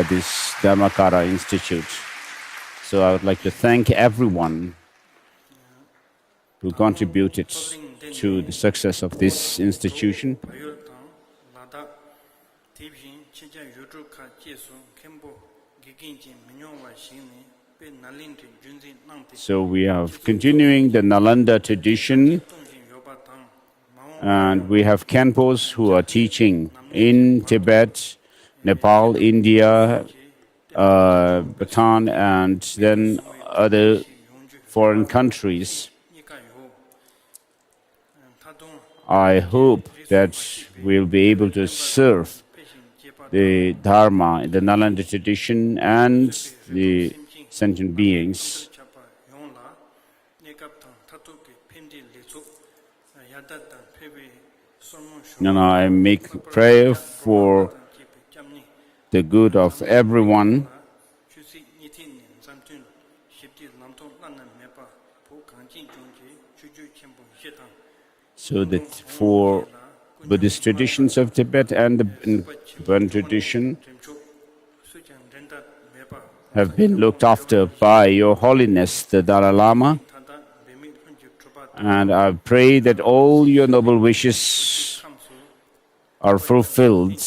this Dharmakara Institute. So I would like to thank everyone who contributed to the success of this institution. So we are continuing the Nalanda tradition, and we have Khenpos who are teaching in Tibet, Nepal, India, Bhutan, and then other foreign countries. I hope that we'll be able to serve the Dharma, the Nalanda tradition, and the sentient beings. And I make prayer for the good of everyone. So that for Buddhist traditions of Tibet and the Tibetan tradition have been looked after by Your Holiness the Dalai Lama. And I pray that all your noble wishes are fulfilled,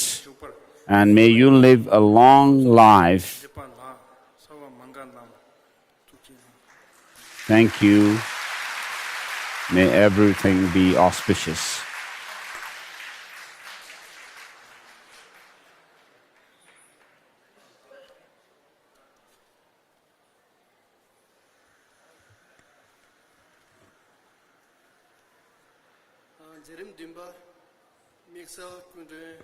and may you live a long life. Thank you. May everything be auspicious. Jerim Dimba, Mixa Kundre,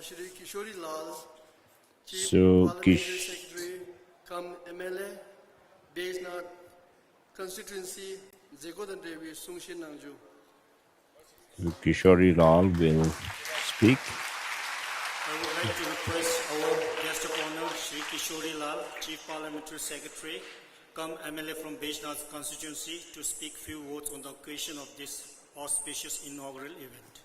Shri Kishori Lal, Chief So, Parliamentary Secretary, Kam MLA, Baisnat Constituency, Zegodan Devi, Sungshin Nangju. Kishori Lal will speak. I would like to request our guest of honor, Shri Kishori Lal, Chief Parliamentary Secretary, come MLA from Baijnath constituency, to speak few words on the occasion of this auspicious inaugural event.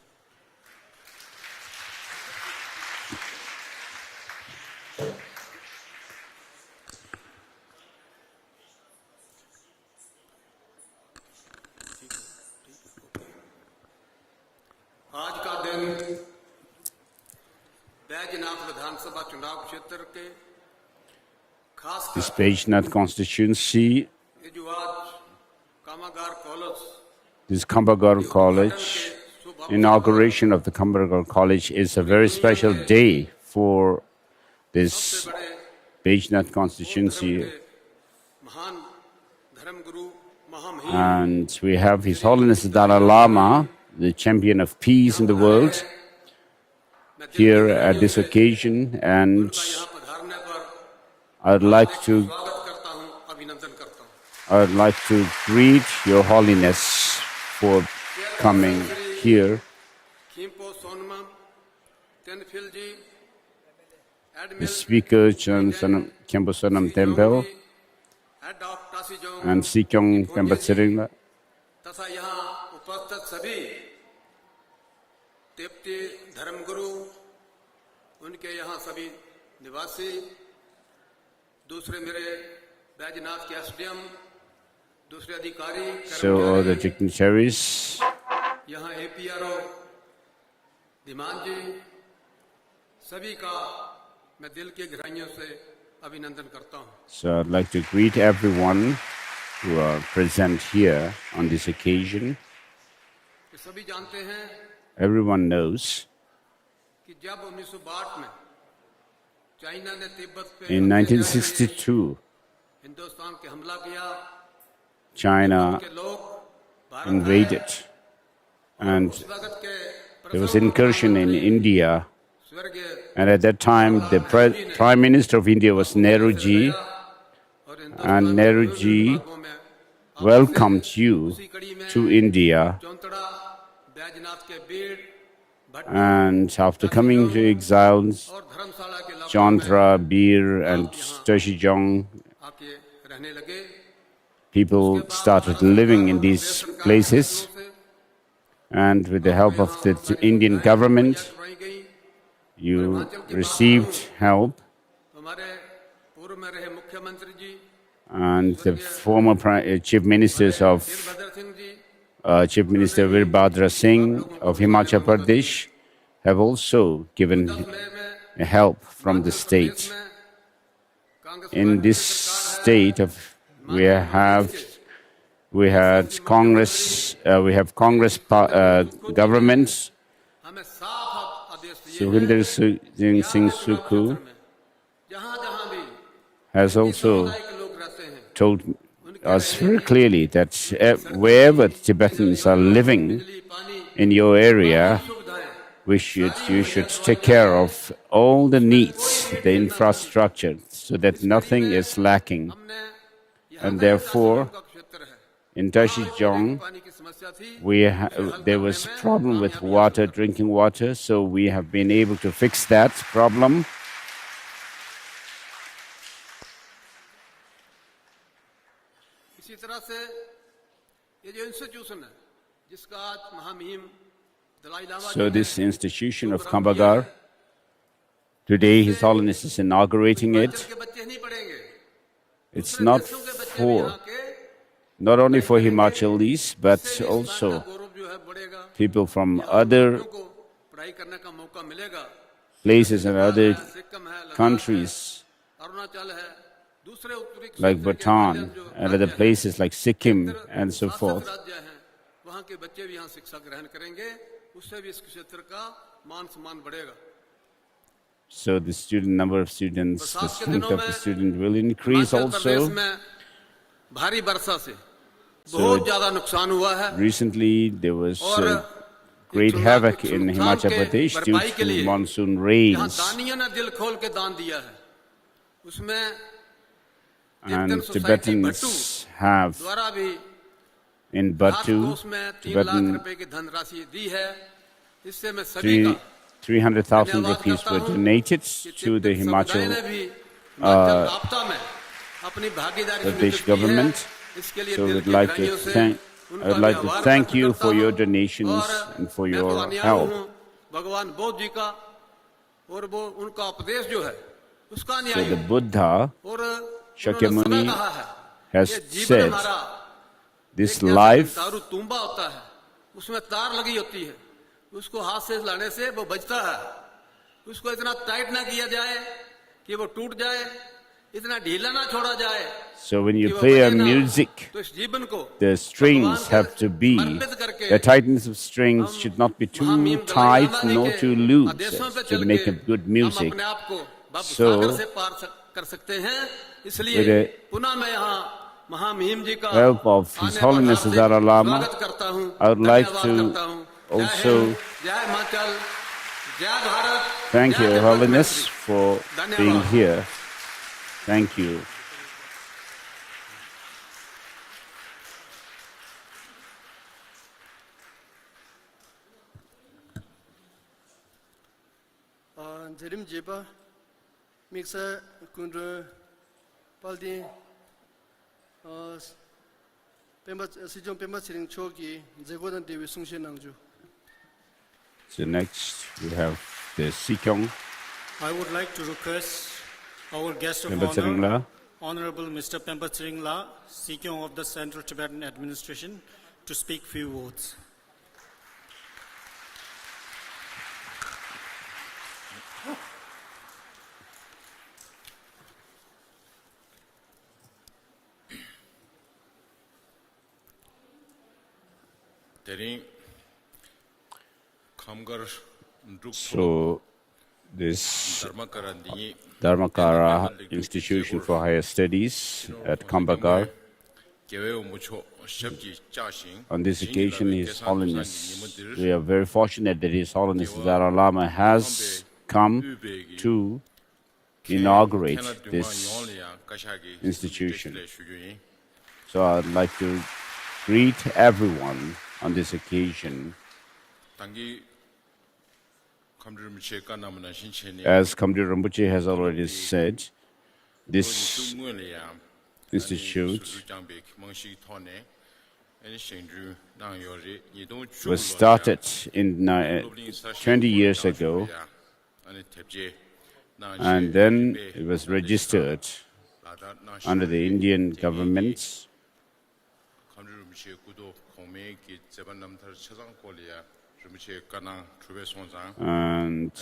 आज का दिन बैजनाथ विधानसभा चुनाव क्षेत्र के खास This Baijnath constituency, ये जो आज कामागार college this Kambagar College, inauguration of the Kambagar College is a very special day for this Baijnath constituency. महान धर्मगुरु महामहिम And we have His Holiness the Dalai Lama, the champion of peace in the world, here at this occasion. And यहाँ पधारने पर I'd like to स्वागत करता हूँ, अभिनंदन करता हूँ। greet Your Holiness for coming here. खीमपो सोनमा तेनफिल जी The Speaker Khyampo Sonam Temple head of Tashi Jong and Sikyong Pembatsiringla, तथा यहाँ उपस्थित सभी तिब्बती धर्मगुरु, उनके यहाँ सभी निवासी, दूसरे मेरे बैजनाथ के एसडीएम, दूसरे अधिकारी, so all the कर्मचारी, dignitaries, यहाँ एपीआरओ धीमान जी, सभी का मैं दिल की गहराइयों से अभिनंदन करता हूँ। so I'd like to greet everyone who are present here on this occasion. ये सभी जानते हैं Everyone knows कि जब 1962 में चाइना ने तिब्बत पे in 1962 हिंदुस्तान के हमला किया, China के लोग भारत invaded and उस वक्त के there was incursion in India, स्वर्गीय and at that time the Prime Minister of India was Nehruji, और and Nehruji हिंदुओं में welcomed you to India. चौंतड़ा बैजनाथ के Bir Bhatt And after coming to exiles, और धर्मशाला के इलाकों में Chantra, Bir and Tashi Jong, आके रहने लगे। people started living in these places, and with the help of the Indian government, करवाई गई। you received help, तो हमारे पूर्व में रहे मुख्यमंत्री जी and the former chief ministers of Virbhadra Singh ji, Chief Minister Veerbhadra Singh of Himachal Pradesh have also given help from the state. में Congress In this state of we had Congress, we have Congress governments. हमें साफ आदेश दिए Sukhwinder Singh Sukhu जहाँ जहाँ भी has also समुदाय के लोग रहते हैं, told us very clearly that wherever Tibetans are living बिजली पानी in your area, सुविधाएं you should take care of all the needs, the infrastructure, so that nothing is lacking. हमने And therefore, का क्षेत्र है, in Tashi Jong, पानी की समस्या थी, there was problem with water, drinking water, so we have been able to fix that problem. इसी तरह से ये जो इंस्टीट्यूशन है जिसका आज महामहिम Dalai Lama So this institution of Kambagar, today His Holiness is inaugurating it. के बच्चे नहीं पढ़ेंगे, It's not not only for Himachalis, but also गौरव जो है बढ़ेगा, people from other को पढ़ाई करने का मौका मिलेगा। places and other सिक्किम है, लद्दाख है, countries अरुणाचल है, दूसरे उत्तरी like क्षेत्र के Bhutan हिमालयन जो and other राज्य हैं, places like Sikkim इतर and so शासित forth. राज्य हैं, वहाँ के बच्चे भी यहाँ शिक्षा ग्रहण करेंगे, उससे भी इस क्षेत्र का मान सम्मान बढ़ेगा। So the number of students, the बरसात के strength दिनों of में the student will increase Himachal Pradesh also. में भारी वर्षा से बहुत ज्यादा नुकसान हुआ है Recently, there was और great एक havoc in नुकसान Himachal के Pradesh due भरपाई के to लिए monsoon यहाँ rains. दानियों ने दिल खोल के दान दिया है, उसमें And कीर्तन सोसाइटी भट्टू Tibetans have द्वारा भी in राहत Batu, कोष में 3 लाख Tibetan रुपए की धनराशि दी है। इससे मैं सभी का 300,000 धन्यवाद rupees करता were हूँ donated कि to the तिब्बत समुदाय ने Himachal भी हिमाचल राब्ता में अपनी भागीदारी Pradesh सुनिश्चित की है। government. इसके लिए So दिल I'd की like to गहराइयों से thank, उनका I'd like to आभार thank व्यक्त you करता for your हूँ। donations और and for मैं तो your अनुयायी help. हूँ भगवान बुद्ध जी का, और वो उनका उपदेश जो है उसका So अनुयायी the हूँ। Buddha और Shakyamuni उन्होंने सदा कहा है has ये जीवन said, हमारा this एक life दारू तुम्बा होता है, उसमें तार लगी होती है, उसको हाथ से लाने से वो बजता है, उसको इतना टाइट ना किया जाए कि वो टूट जाए, इतना ढीला ना छोड़ा जाए so when कि you वो play a बजे ना। music, तो इस जीवन को the strings have to be, the tightness of strings should not be too tight nor too loose to make a good music. हम अपने आप को So, सागर से पार कर सकते हैं। इसलिए with the पुनः मैं यहाँ महामहिम जी का help of His आने Holiness the पर Dalai Lama, स्वागत करता हूँ, I would like धन्यवाद to करता हूँ। जय also हिंद, जय हिमाचल, जय भारत, thank जय Your तिब्बत Holiness मैत्री। for being धन्यवाद। here. Thank you. Jerim Jeba, Mixa Kundra Paldi, Sijong Pemba Siring Choki, Zegodan Devi Sungshin Nangju. So next we have the Sikyong I would like to request our guest of Pemba honor, Tsering Honorable Mr. Pemba Tsering La, Sikyong of the Central Tibetan Administration, to speak few words. Khamgar Druk So this Dharmakara Dharmakara Institution for Higher Studies at Kambagar. On this occasion, His Holiness, we are very fortunate that His Holiness the Dalai Lama has come to inaugurate this institution. So I'd like to greet everyone on this occasion. As Khamgar Rinpoche has already said, this institute was started in 20 years ago, and then it was registered under the Indian government. And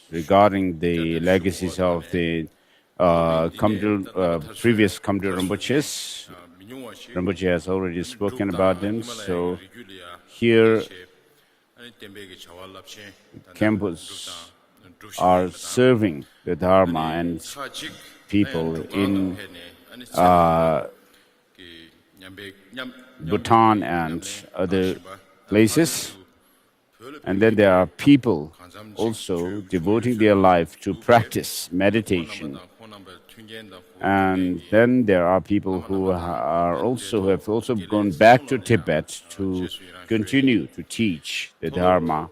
regarding the legacies of the previous Khamgar Rinpoches, Rinpoche has already spoken about them. So here, Khenpos are serving the Dharma and people in Bhutan and other places. And then there are people also devoting their life to practice meditation. And then there are people who have also gone back to Tibet to continue to teach the Dharma.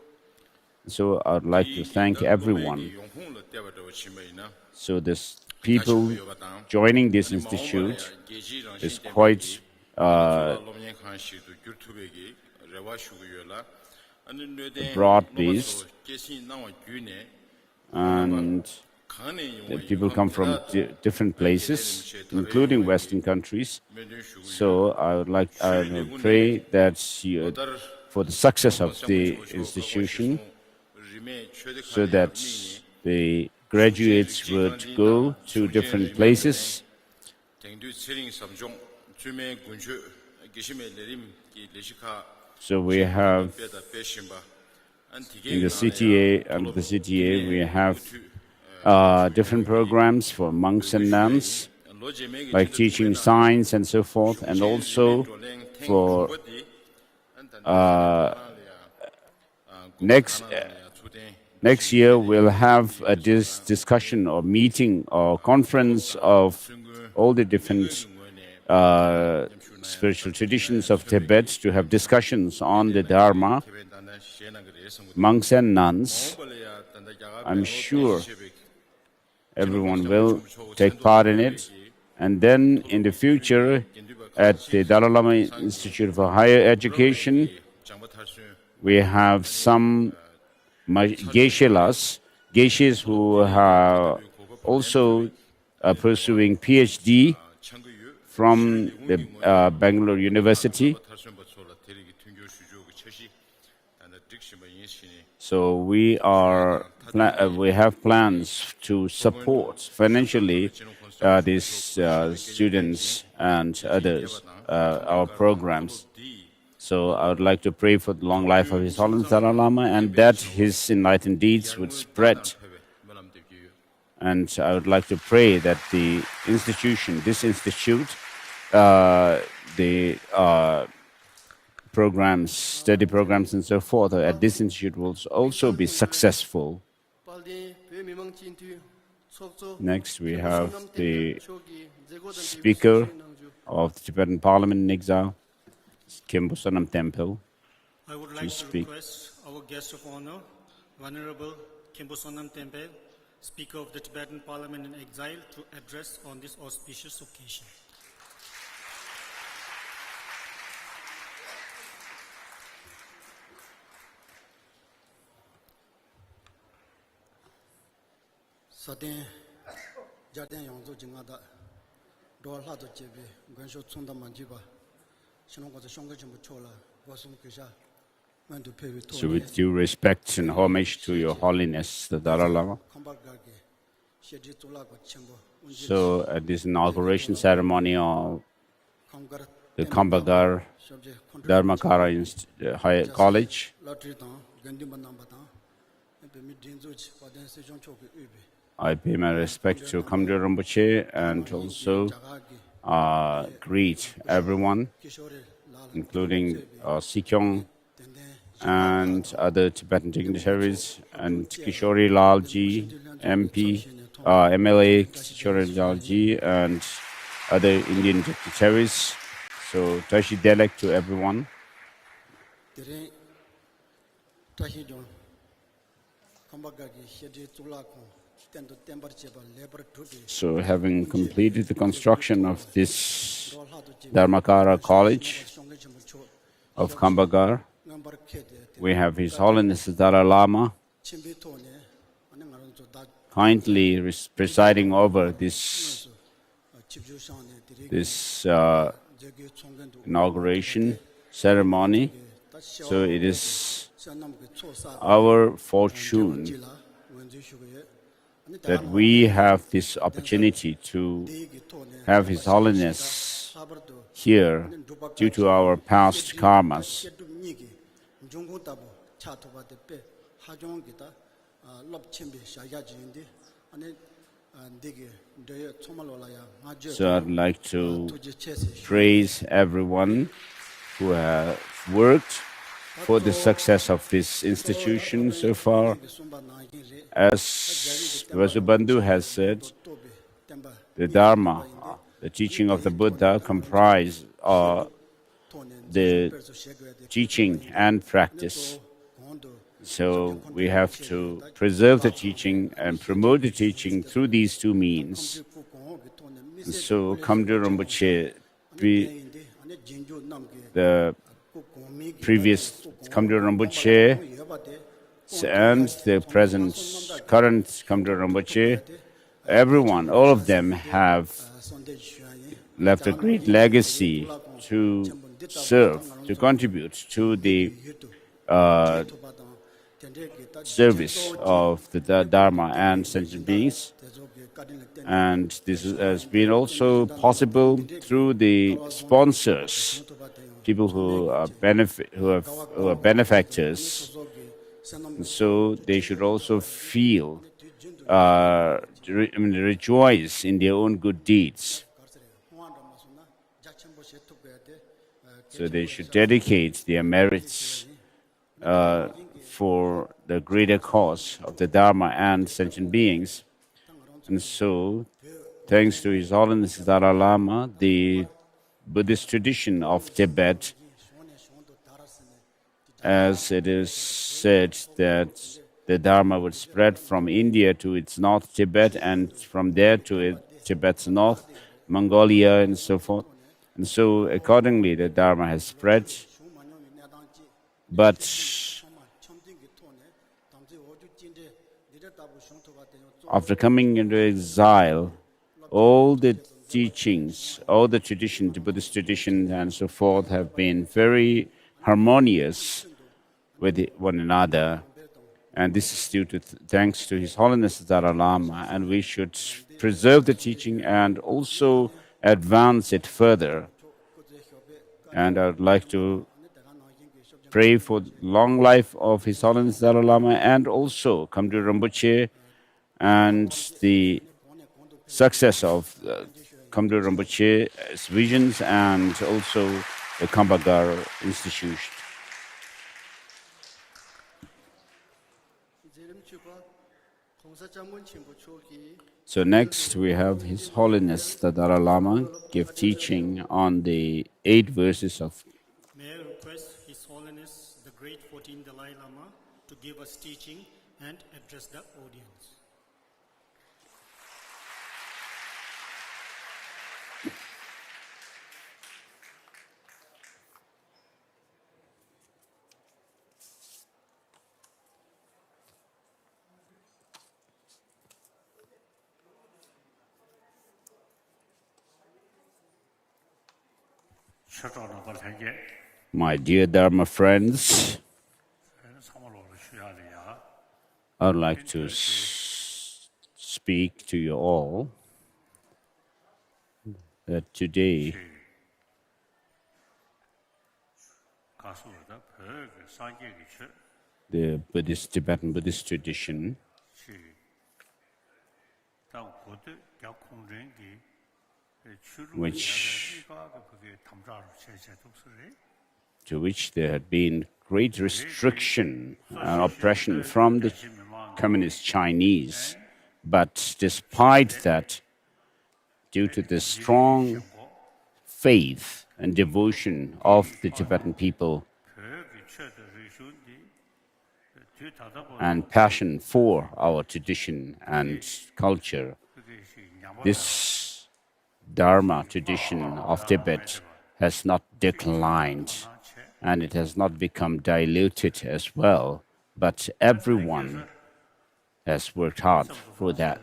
So I'd like to thank everyone. So this people joining this institute is quite broad-based, and the people come from different places, including Western countries. So I would pray that for the success of the institution, so that the graduates would go to different places 랭두 체링 삼종 주매 군주 기심의 내림 이 레시카 So we have 배다 배심바 in the CTA, under the CTA, we have different programs for monks and nuns, like teaching science and so forth, and also for next year we'll have a discussion or meeting or conference of all the different spiritual traditions of Tibet to have discussions on the Dharma, monks and nuns. I'm sure everyone will take part in it. And then in the future, at the Dalai Lama Institute for Higher Education, we have some geishas who are also pursuing PhD from the Bangalore University. So we have plans to support financially these students and others, our programs. So I would like to pray for the long life of His Holiness Dalai Lama and that his enlightened deeds would spread. And I would like to pray that the institution, this institute, the programs, study programs and so forth at this institute will also be successful. Next, we have the Speaker of the Tibetan Parliament in Exile, Khenpo Sonam Temple. I would like to request our guest of honor, Venerable Khenpo Sonam Temple, Speaker of the Tibetan Parliament in Exile, to address on this auspicious occasion. Saten Jaten Yangzo Jingada Dola to Jebe, Gansho Tsunda Manjiba, Shinonga Shonga Jimbuchola, Wasum Kisha, went to pay with. So with due respect and homage to Your Holiness, the Dalai Lama. So at this inauguration ceremony of the Kambagar Dharmakara High College, I pay my respect to Khamgar Rinpoche and also greet everyone, including Sikyong and other Tibetan dignitaries, and Kishori Lalji, MP, MLA Kishori Lalji, and other Indian dignitaries. So Tashi Delek to everyone. So having completed the construction of this Dharmakara College of Kambagar, we have His Holiness the Dalai Lama kindly presiding over this inauguration ceremony. So it is our fortune that we have this opportunity to have His Holiness here due to our past karmas. So I'd like to praise everyone who have worked for the success of this institution so far. As Vasubandhu has said, the Dharma, the teaching of the Buddha, comprise the teaching and practice. So we have to preserve the teaching and promote the teaching through these two means. So Khamgar Rinpoche, the previous Khamgar Rinpoche and the current Khamgar Rinpoche, everyone, all of them have left a great legacy to serve, to contribute to the service of the Dharma and sentient beings. And this has been also possible through the sponsors, people who are benefactors. And so they should also feel, rejoice in their own good deeds. So they should dedicate their merits for the greater cause of the Dharma and sentient beings. And so, thanks to His Holiness the Dalai Lama, the Buddhist tradition of Tibet, as it is said that the Dharma would spread from India to its north, Tibet, and from there to Tibet's north, Mongolia, and so forth. And so, accordingly, the Dharma has spread. But after coming into exile, all the teachings, all the traditions, the Buddhist traditions and so forth have been very harmonious with one another. And this is due to thanks to His Holiness the Dalai Lama. And we should preserve the teaching and also advance it further. And I would like to pray for the long life of His Holiness the Dalai Lama and also Khamgar Rinpoche and the success of Khamgar Rinpoche's visions and also the Kambagar institution. So next we have His Holiness the Dalai Lama give teaching on the 8 verses of. May I request His Holiness the Great 14th Dalai Lama to give us teaching and address the audience. My dear Dharma friends, I would like to speak to you all that today the Tibetan Buddhist tradition to which there had been great restriction and oppression from the communist Chinese. But despite that, due to the strong faith and devotion of the Tibetan people and passion for our tradition and culture, this Dharma tradition of Tibet has not declined and it has not become diluted as well, but everyone has worked hard for that,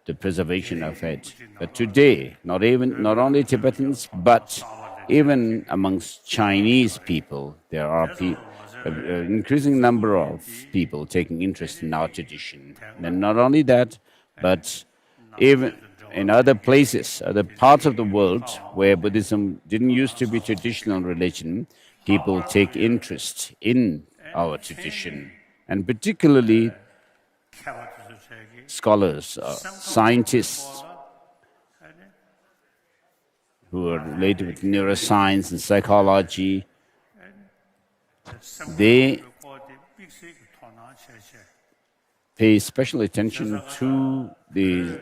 the preservation of it. But today, not only Tibetans, but even amongst Chinese people, there are an increasing number of people taking interest in our tradition. And not only that, but even in other places, other parts of the world where Buddhism didn't used to be traditional religion, people take interest in our tradition. And particularly scholars, scientists who are related with neuroscience and psychology, they pay special attention to the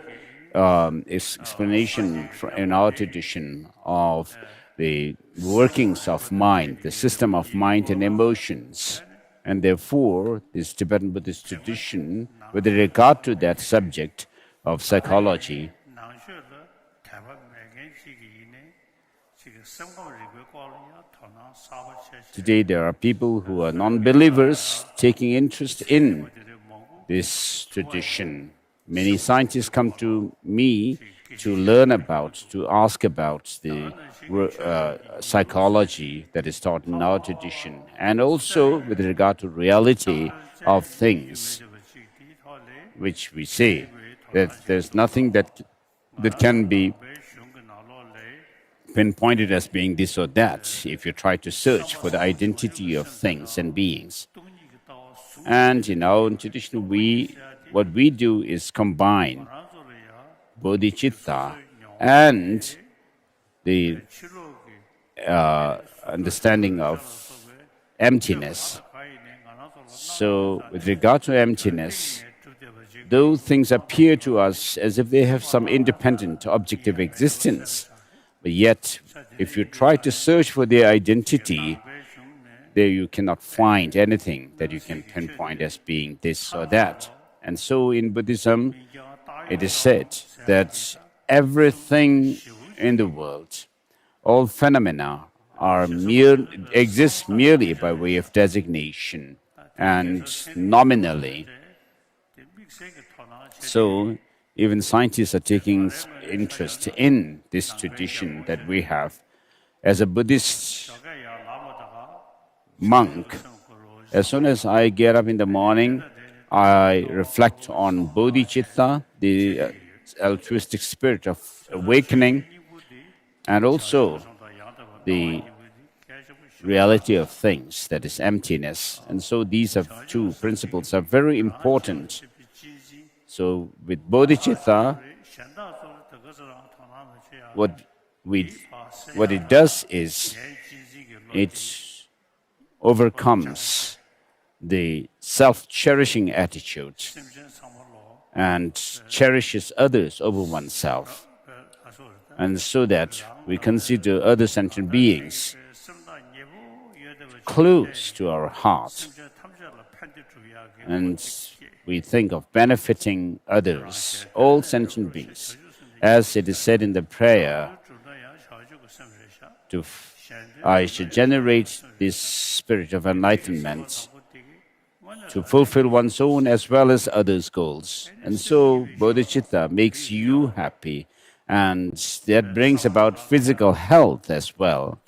explanation in our tradition of the workings of mind, the system of mind and emotions. And therefore, this Tibetan Buddhist tradition, with regard to that subject of psychology, today there are people who are non-believers taking interest in this tradition. Many scientists come to me to learn about, to ask about the psychology that is taught in our tradition, and also with regard to reality of things, which we say that there's nothing that can be pinpointed as being this or that if you try to search for the identity of things and beings. And in our tradition, what we do is combine bodhicitta and the understanding of emptiness. So, with regard to emptiness, though things appear to us as if they have some independent objective existence, but yet, if you try to search for their identity, there you cannot find anything that you can pinpoint as being this or that. And so in Buddhism, it is said that everything in the world, all phenomena, exist merely by way of designation and nominally. So even scientists are taking interest in this tradition that we have. As a Buddhist monk, as soon as I get up in the morning, I reflect on bodhicitta, the altruistic spirit of awakening, and also the reality of things, that is emptiness. And so these two principles are very important. So with bodhicitta, what it does is it overcomes the self-cherishing attitude and cherishes others over oneself, and so that we consider other sentient beings close to our heart, and we think of benefiting others, all sentient beings. As it is said in the prayer, I should generate this spirit of enlightenment to fulfill one's own as well as others' goals. And so bodhicitta makes you happy, and that brings about physical health as well.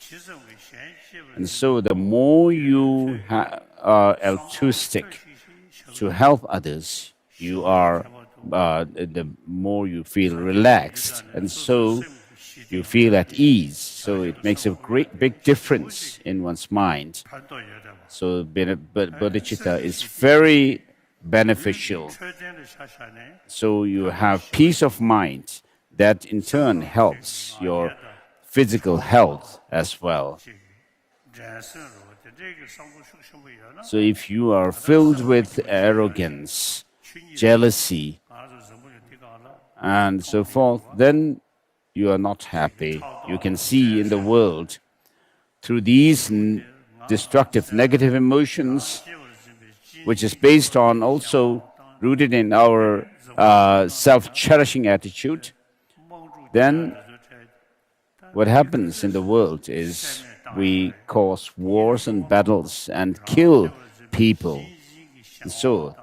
And so the more you are altruistic to help others, the more you feel relaxed, and so you feel at ease. So it makes a big difference in one's mind. So bodhicitta is very beneficial. So you have peace of mind that in turn helps your physical health as well. So if you are filled with arrogance, jealousy, and so forth, then you are not happy. You can see in the world through these destructive, negative emotions, which is based on also rooted in our self-cherishing attitude, then what happens in the world is we cause wars and battles and kill people. And so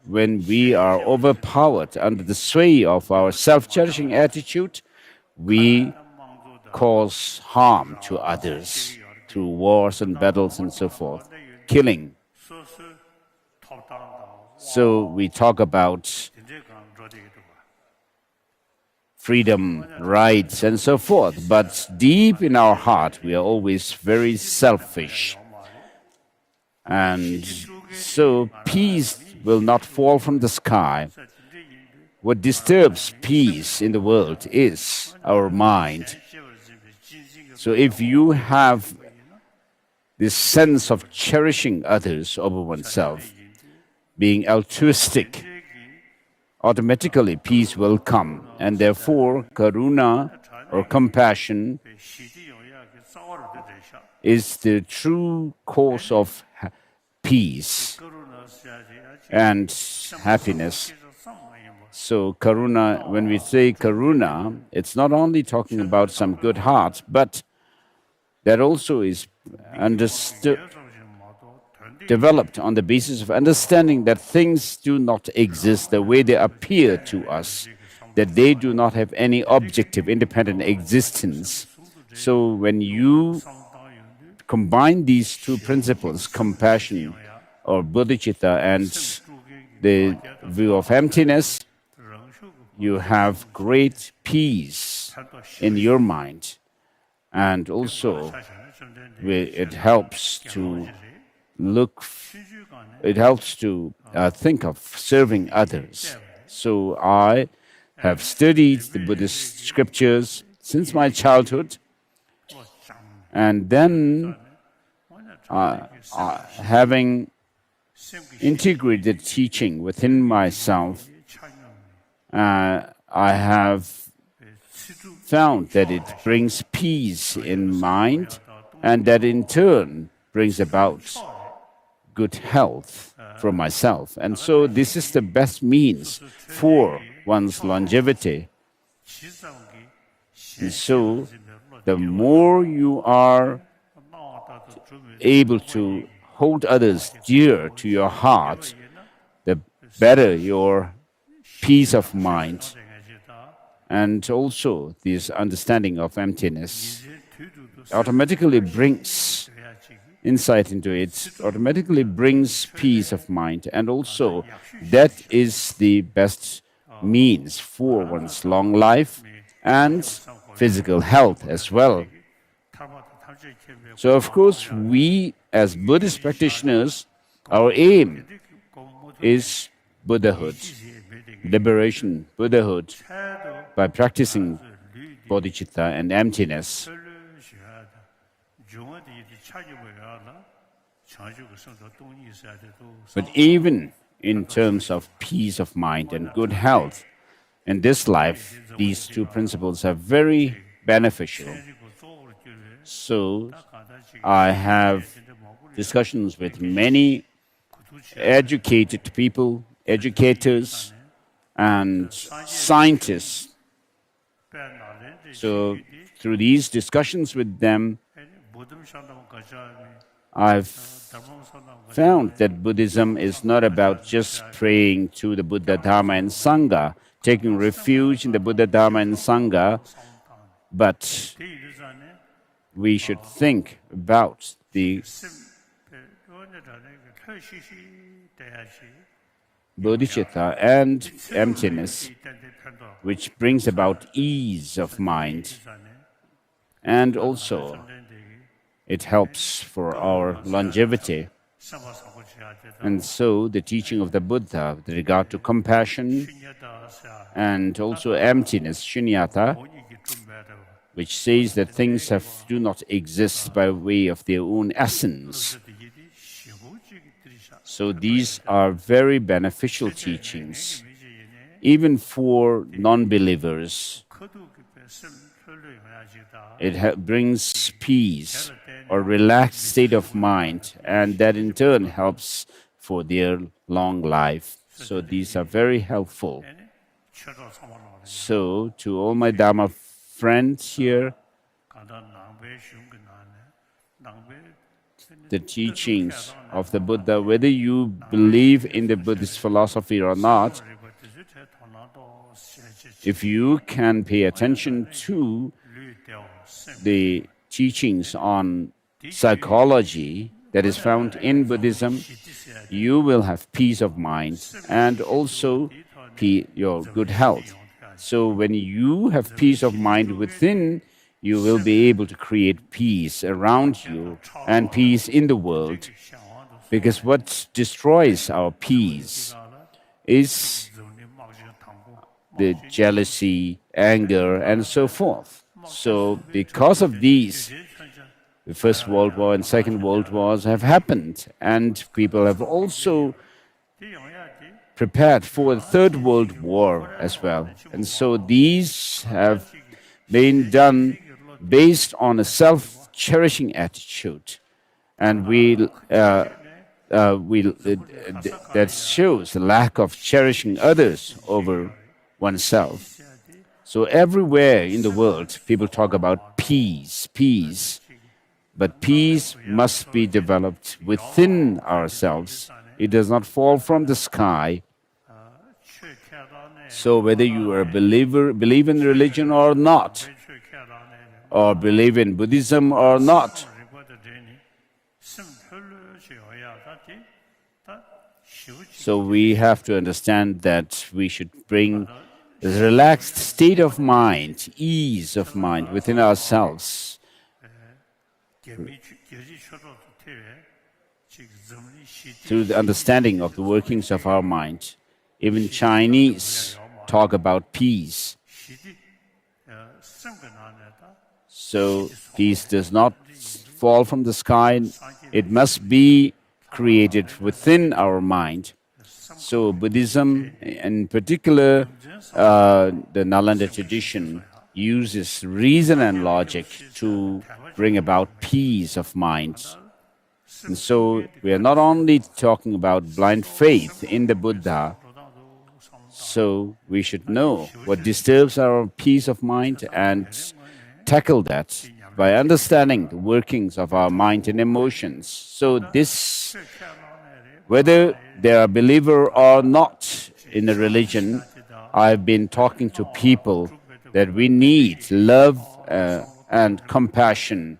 when we are overpowered under the sway of our self-cherishing attitude, we cause harm to others through wars and battles and so forth, killing. So we talk about freedom, rights, and so forth, but deep in our heart, we are always very selfish. And so peace will not fall from the sky. What disturbs peace in the world is our mind. So if you have this sense of cherishing others over oneself, being altruistic, automatically peace will come. And therefore, karuna or compassion is the true cause of peace and happiness. So karuna, when we say karuna, it's not only talking about some good heart, but that also is developed on the basis of understanding that things do not exist the way they appear to us, that they do not have any objective, independent existence. So when you combine these two principles, compassion or bodhicitta and the view of emptiness, you have great peace in your mind. And also, it helps to think of serving others. So I have studied the Buddhist scriptures since my childhood, and then having integrated teaching within myself, I have found that it brings peace in mind, and that in turn brings about good health for myself. And so this is the best means for one's longevity. And so the more you are able to hold others dear to your heart, the better your peace of mind. And also this understanding of emptiness automatically brings insight into it, automatically brings peace of mind. And also that is the best means for one's long life and physical health as well. So of course, we as Buddhist practitioners, our aim is Buddhahood, liberation, Buddhahood, by practicing bodhicitta and emptiness. But even in terms of peace of mind and good health, in this life, these two principles are very beneficial. So I have discussions with many educated people, educators, and scientists. So through these discussions with them, I've found that Buddhism is not about just praying to the Buddha, Dharma, and Sangha, taking refuge in the Buddha, Dharma, and Sangha, but we should think about the bodhicitta and emptiness, which brings about ease of mind, and also it helps for our longevity. And so the teaching of the Buddha with regard to compassion and also emptiness, shunyata, which says that things do not exist by way of their own essence. So these are very beneficial teachings, even for non-believers. It brings peace or relaxed state of mind, and that in turn helps for their long life. So these are very helpful. So to all my Dharma friends here, the teachings of the Buddha, whether you believe in the Buddhist philosophy or not, if you can pay attention to the teachings on psychology that is found in Buddhism, you will have peace of mind and also your good health. So when you have peace of mind within, you will be able to create peace around you and peace in the world. Because what destroys our peace is the jealousy, anger, and so forth. So because of these, the First World War and Second World Wars have happened, and people have also prepared for the Third World War as well. And so these have been done based on a self-cherishing attitude. And that shows the lack of cherishing others over oneself. So everywhere in the world, people talk about peace, peace. But peace must be developed within ourselves. It does not fall from the sky. So whether you are a believer, believe in religion or not, or believe in Buddhism or not, so we have to understand that we should bring a relaxed state of mind, ease of mind within ourselves, through the understanding of the workings of our mind. Even Chinese talk about peace. So peace does not fall from the sky, it must be created within our mind. So Buddhism, in particular, the Nalanda tradition, uses reason and logic to bring about peace of mind. And so we are not only talking about blind faith in the Buddha, so we should know what disturbs our peace of mind and tackle that by understanding the workings of our mind and emotions. So this, whether they are believer or not in a religion, I've been talking to people that we need love and compassion.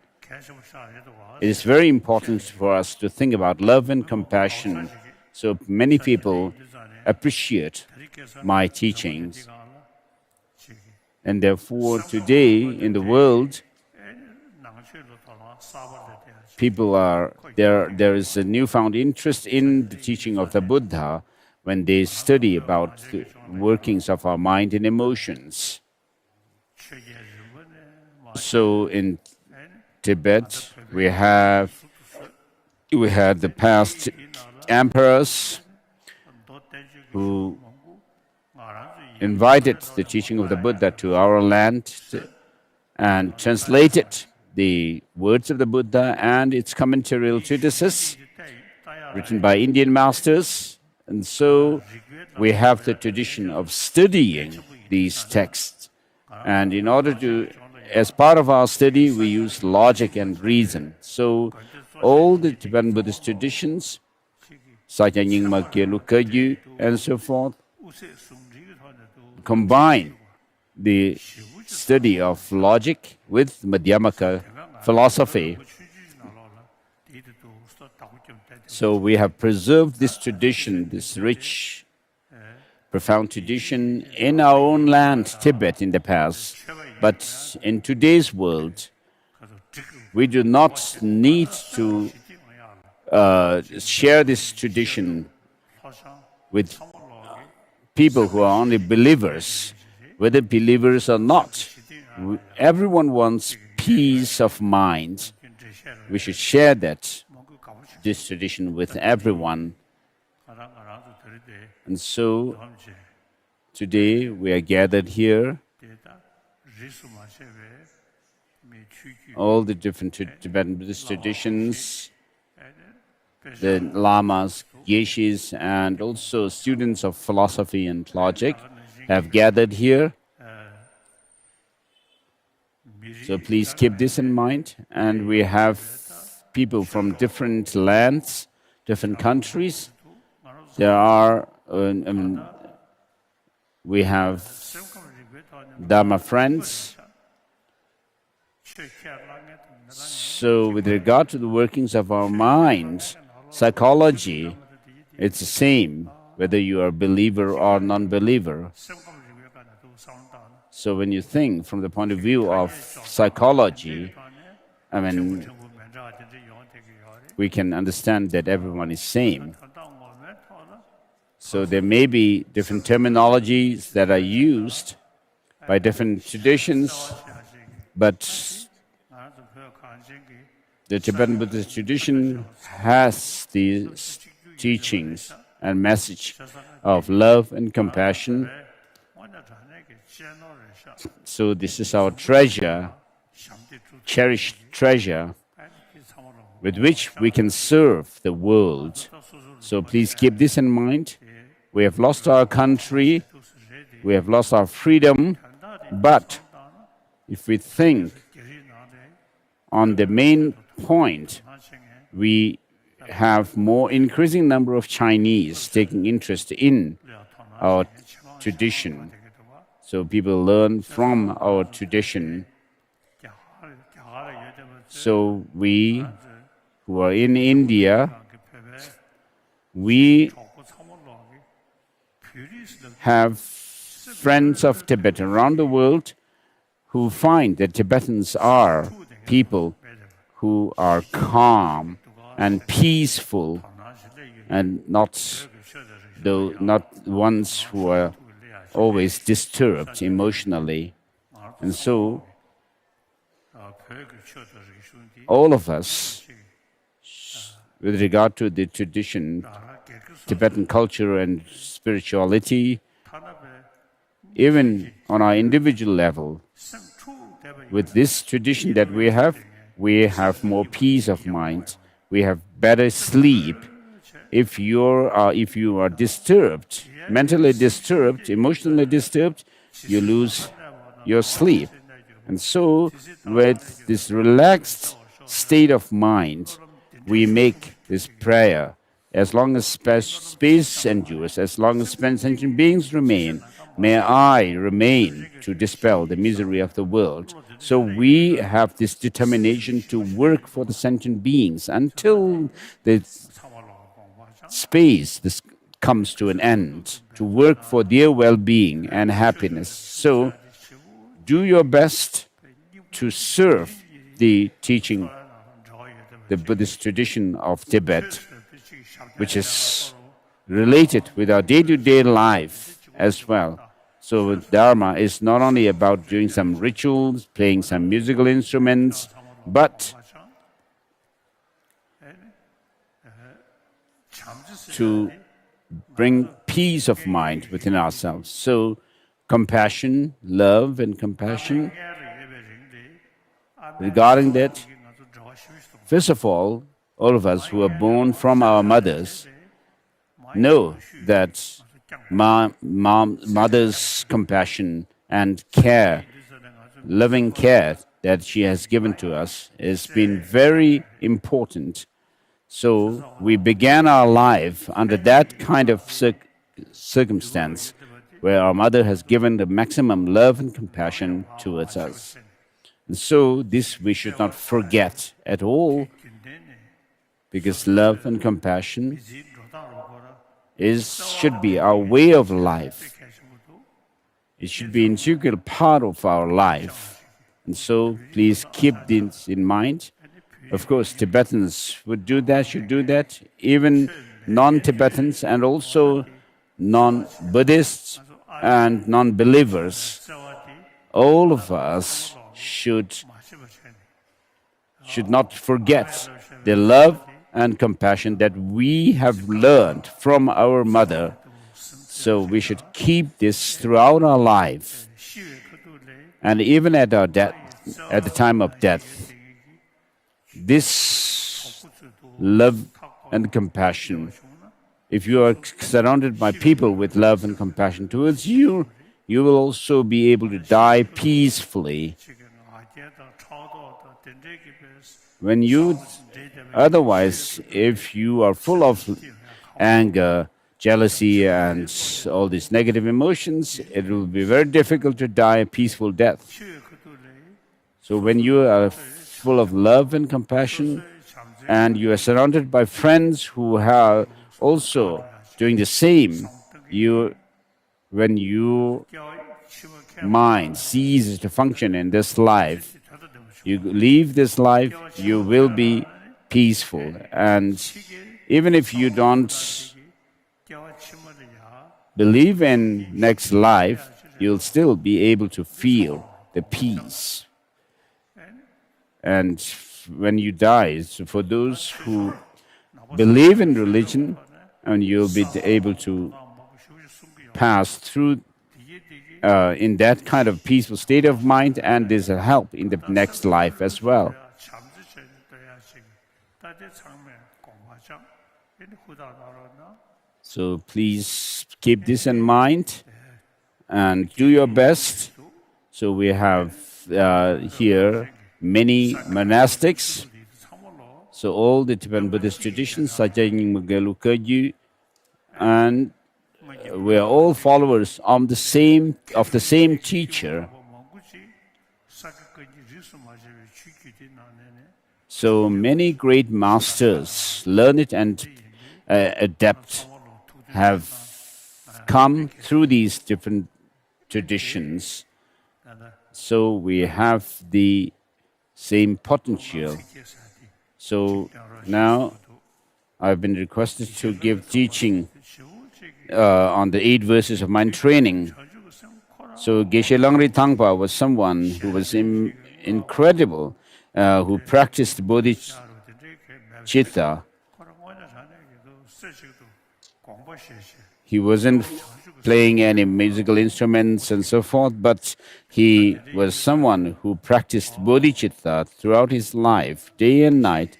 It is very important for us to think about love and compassion. So many people appreciate my teachings. And therefore, today in the world, there is a newfound interest in the teaching of the Buddha when they study about the workings of our mind and emotions. So in Tibet, we had the past emperors who invited the teaching of the Buddha to our land and translated the words of the Buddha and its commentarial treatises written by Indian masters. And so we have the tradition of studying these texts. And in order to, as part of our study, we use logic and reason. So all the Tibetan Buddhist traditions, Sakya Nyingma Kelu Kagyu and so forth, combine the study of logic with Madhyamaka philosophy. So we have preserved this tradition, this rich, profound tradition in our own land, Tibet, in the past. But in today's world, we do not need to share this tradition with people who are only believers, whether believers or not. Everyone wants peace of mind. We should share this tradition with everyone. And so, today we are gathered here. All the different Tibetan Buddhist traditions, the lamas, yeshis, and also students of philosophy and logic have gathered here. So please keep this in mind. And we have people from different lands, different countries. We have Dharma friends. So with regard to the workings of our mind, psychology, it's the same, whether you are a believer or non-believer. So when you think from the point of view of psychology, we can understand that everyone is same. So there may be different terminologies that are used by different traditions, but the Tibetan Buddhist tradition has these teachings and message of love and compassion. So this is our treasure, cherished treasure, with which we can serve the world. So please keep this in mind. We have lost our country, we have lost our freedom, but if we think on the main point, we have more increasing number of Chinese taking interest in our tradition. So people learn from our tradition. So we who are in India, we have friends of Tibet around the world who find that Tibetans are people who are calm and peaceful and not ones who are always disturbed emotionally. And so all of us, with regard to the tradition, Tibetan culture and spirituality, even on our individual level, with this tradition that we have more peace of mind, we have better sleep. If you are disturbed, mentally disturbed, emotionally disturbed, you lose your sleep. And so, with this relaxed state of mind, we make this prayer. As long as space endures, as long as sentient beings remain, may I remain to dispel the misery of the world. So we have this determination to work for the sentient beings until the space comes to an end, to work for their well-being and happiness. So do your best to serve the teaching, the Buddhist tradition of Tibet, which is related with our day-to-day life as well. So Dharma is not only about doing some rituals, playing some musical instruments, but to bring peace of mind within ourselves. So compassion, love and compassion, regarding that, first of all of us who are born from our mothers know that mother's compassion and care, loving care that she has given to us has been very important. So we began our life under that kind of circumstance where our mother has given the maximum love and compassion towards us. And so this we should not forget at all, because love and compassion should be our way of life. It should be an integral part of our life. And so please keep this in mind. Of course, Tibetans would do that, should do that. Even non-Tibetans and also non-Buddhists and non-believers, all of us should not forget the love and compassion that we have learned from our mother. So we should keep this throughout our life. And even at our death, at the time of death, this love and compassion, if you are surrounded by people with love and compassion towards you, you will also be able to die peacefully. Otherwise, if you are full of anger, jealousy, and all these negative emotions, it will be very difficult to die a peaceful death. So when you are full of love and compassion, and you are surrounded by friends who are also doing the same, when your mind ceases to function in this life, you leave this life, you will be peaceful. And even if you don't believe in next life, you'll still be able to feel the peace. And when you die, so for those who believe in religion, and you'll be able to pass through in that kind of peaceful state of mind, and there's a help in the next life as well. So please keep this in mind and do your best. So we have here many monastics. So all the Tibetan Buddhist traditions, Sajjay Nyingma Gelukaju, and we are all followers of the same teacher. So many great masters, learned and adept, have come through these different traditions. So we have the same potential. So now I've been requested to give teaching on the 8 verses of mind training. So Geshe Langri Thangpa was someone who was incredible, who practiced bodhicitta. He wasn't playing any musical instruments and so forth, but he was someone who practiced bodhicitta throughout his life, day and night.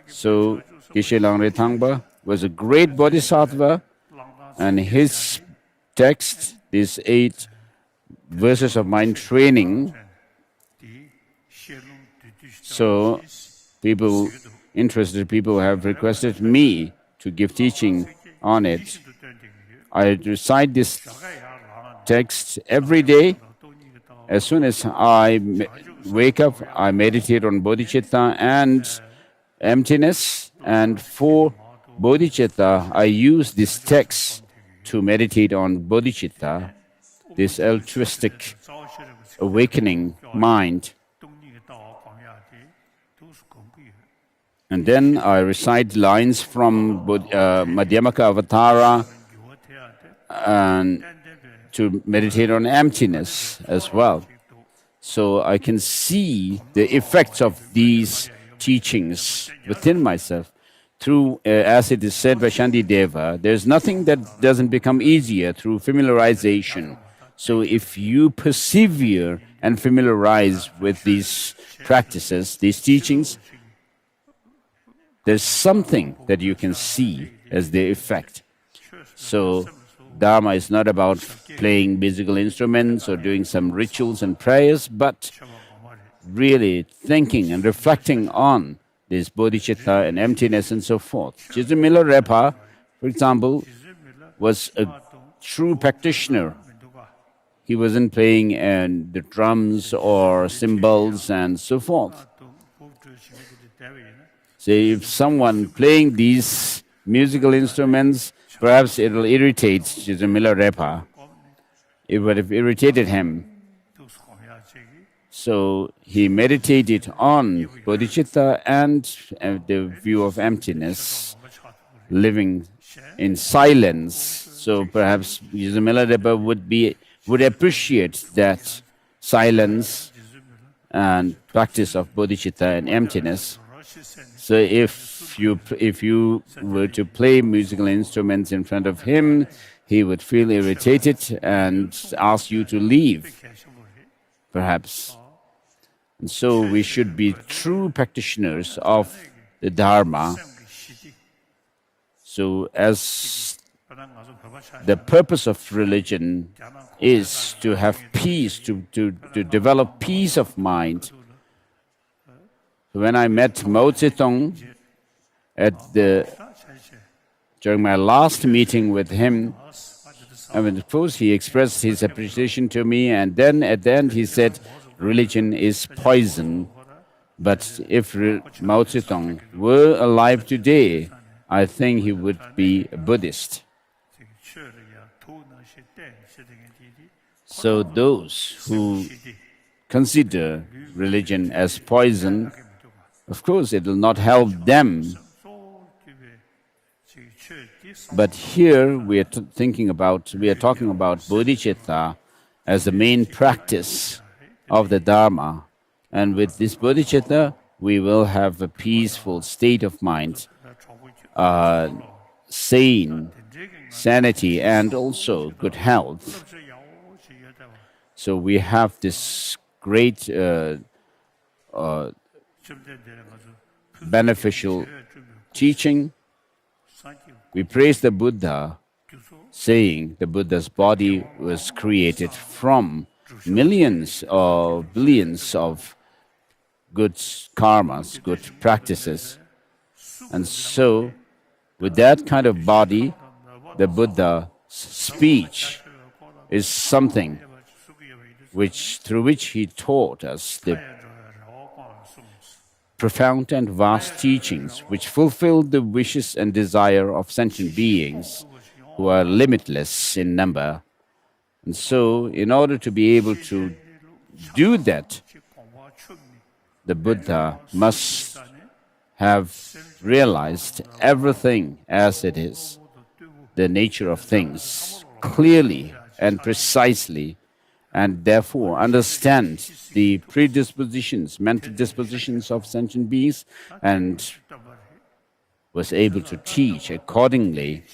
So Geshe Langri Thangpa was a great bodhisattva, and his text, these 8 verses of mind training, so interested people have requested me to give teaching on it. I recite this text every day. As soon as I wake up, I meditate on bodhicitta and emptiness, and for bodhicitta, I use this text to meditate on bodhicitta, this altruistic awakening mind. And then I recite lines from Madhyamaka Avatara and to meditate on emptiness as well. So I can see the effects of these teachings within myself. Through, as it is said by Shantideva, there's nothing that doesn't become easier through familiarization. So if you persevere and familiarize with these practices, these teachings, there's something that you can see as the effect. So Dharma is not about playing musical instruments or doing some rituals and prayers, but really thinking and reflecting on this bodhicitta and emptiness and so forth. Jizu Milarepa, for example, was a true practitioner. He wasn't playing the drums or cymbals and so forth. So if someone playing these musical instruments, perhaps it will irritate Jizu Milarepa. It would have irritated him. So he meditated on bodhicitta and the view of emptiness, living in silence. So perhaps Jizu Milarepa would appreciate that silence and practice of bodhicitta and emptiness. So if you were to play musical instruments in front of him, he would feel irritated and ask you to leave, perhaps. And so we should be true practitioners of the Dharma. So as the purpose of religion is to have peace, to develop peace of mind. When I met Mao Zedong during my last meeting with him, first he expressed his appreciation to me, and then at the end he said, religion is poison. But if Mao Zedong were alive today, I think he would be a Buddhist. So those who consider religion as poison, of course it will not help them. But here we are talking about bodhicitta as the main practice of the Dharma. And with this bodhicitta, we will have a peaceful state of mind, sanity, and also good health. So we have this great beneficial teaching. We praise the Buddha, saying the Buddha's body was created from millions or billions of good karmas, good practices. And so With that kind of body, the Buddha's speech is something through which he taught us the profound and vast teachings which fulfill the wishes and desire of sentient beings who are limitless in number. And so, in order to be able to do that, the Buddha must have realized everything as it is, the nature of things, clearly and precisely, and therefore understand the predispositions, mental dispositions of sentient beings, and was able to teach accordingly.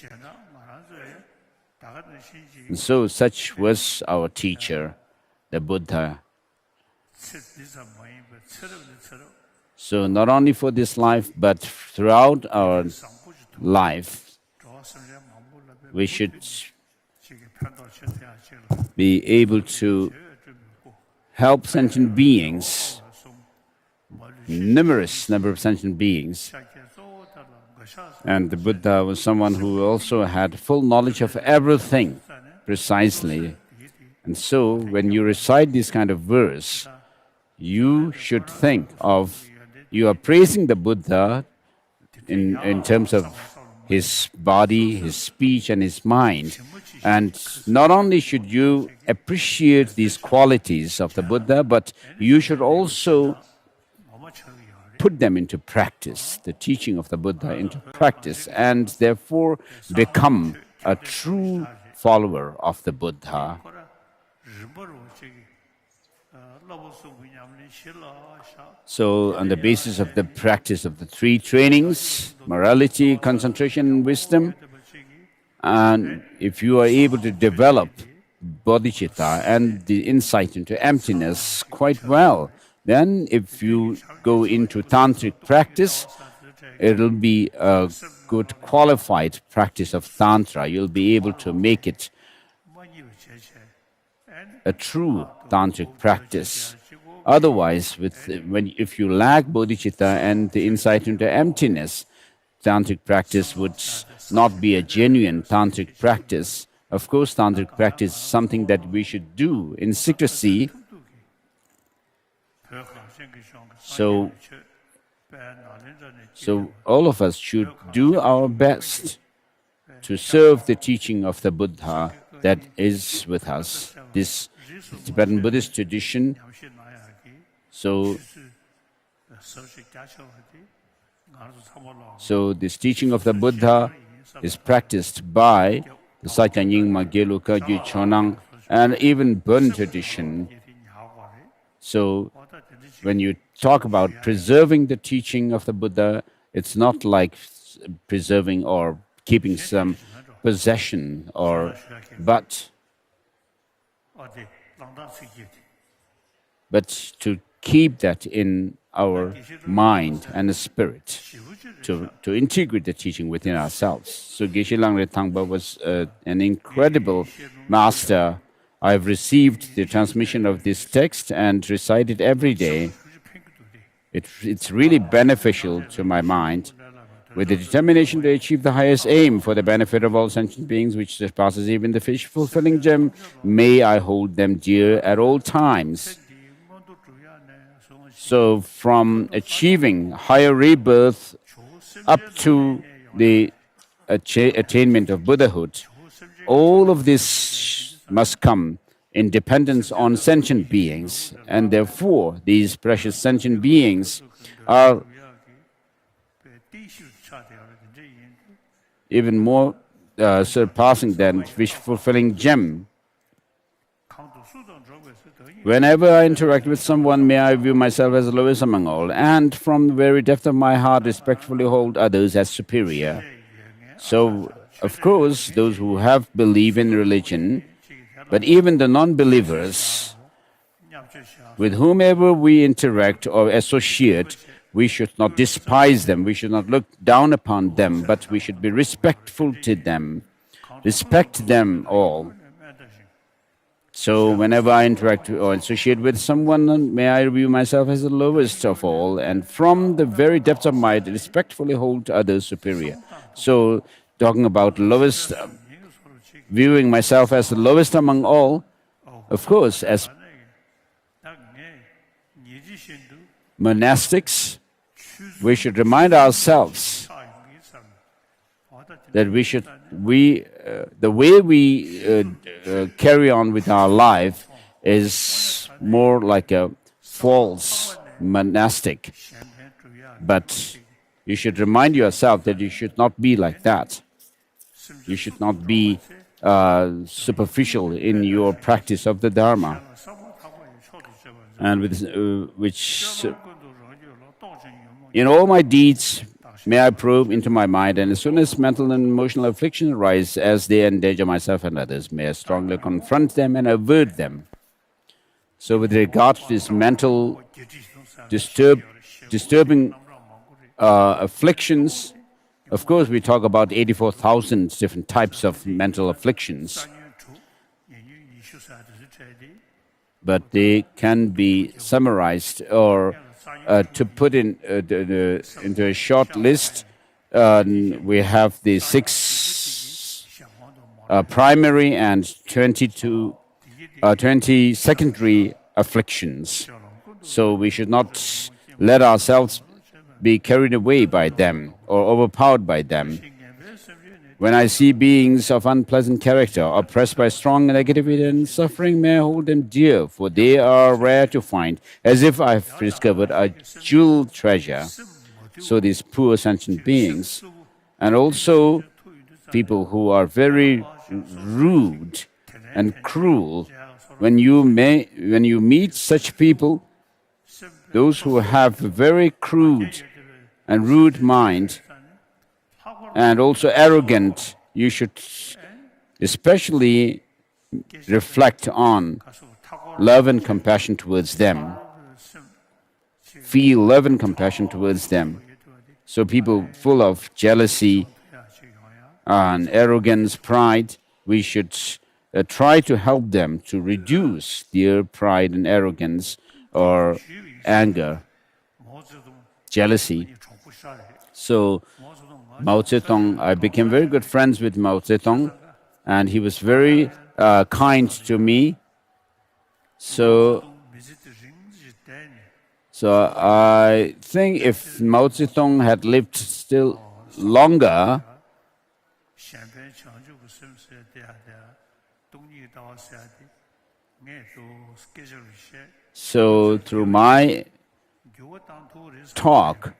And so such was our teacher, the Buddha. So not only for this life, but throughout our life, we should be able to help sentient beings, numerous number of sentient beings. And the Buddha was someone who also had full knowledge of everything precisely. And so when you recite this kind of verse, you should think of, you are praising the Buddha in terms of his body, his speech and his mind. And not only should you appreciate these qualities of the Buddha, but you should also put them into practice, the teaching of the Buddha into practice, and therefore become a true follower of the Buddha. So, on the basis of the practice of the three trainings, morality, concentration, and wisdom, and if you are able to develop bodhicitta and the insight into emptiness quite well, then if you go into tantric practice, it will be a good qualified practice of tantra. You'll be able to make it a true tantric practice. Otherwise, if you lack bodhicitta and the insight into emptiness, tantric practice would not be a genuine tantric practice. Of course, tantric practice is something that we should do in secrecy. So all of us should do our best to serve the teaching of the Buddha that is with us, this Tibetan Buddhist tradition. So this teaching of the Buddha is practiced by the Sakyang Nyingma Gelu Kagyu Chonang and even Burn tradition. So when you talk about preserving the teaching of the Buddha, it's not like preserving or keeping some possession, but to keep that in our mind and the spirit, to integrate the teaching within ourselves. So Geshe Langre Thangpa was an incredible master. I've received the transmission of this text and recite it every day. It's really beneficial to my mind. With the determination to achieve the highest aim for the benefit of all sentient beings, which surpasses even the fish fulfilling gem, may I hold them dear at all times. So from achieving higher rebirth up to the attainment of Buddhahood, all of this must come in dependence on sentient beings, and therefore these precious sentient beings are even more surpassing than wish-fulfilling gem. Whenever I interact with someone, may I view myself as the lowest among all, and from the very depth of my heart respectfully hold others as superior. So, of course, those who have belief in religion, but even the non-believers, with whomever we interact or associate, we should not despise them, we should not look down upon them, but we should be respectful to them, respect them all. So whenever I interact or associate with someone, may I view myself as the lowest of all, and from the very depths of my respectfully hold others superior. So talking about lowest, viewing myself as the lowest among all, of course, as monastics, we should remind ourselves that the way we carry on with our life is more like a false monastic. But you should remind yourself that you should not be like that. You should not be superficial in your practice of the Dharma, and which in all my deeds may I probe into my mind, and as soon as mental and emotional afflictions arise as they endanger myself and others, may I strongly confront them and avert them. So with regard to this mental disturbing afflictions, of course we talk about 84,000 different types of mental afflictions, but they can be summarized or to put into a short list. We have the 6 primary and 20 secondary afflictions. So we should not let ourselves be carried away by them or overpowered by them. When I see beings of unpleasant character oppressed by strong negativity and suffering, may I hold them dear, for they are rare to find, as if I have discovered a jewel treasure. So these poor sentient beings, and also people who are very rude and cruel, when you meet such people, those who have a very crude and rude mind, and also arrogant, you should especially reflect on love and compassion towards them. Feel love and compassion towards them. So people full of jealousy and arrogance, pride, we should try to help them to reduce their pride and arrogance or anger, jealousy. So Mao Zedong, I became very good friends with Mao Zedong, and he was very kind to me. So I think if Mao Zedong had lived still longer, so through my talk,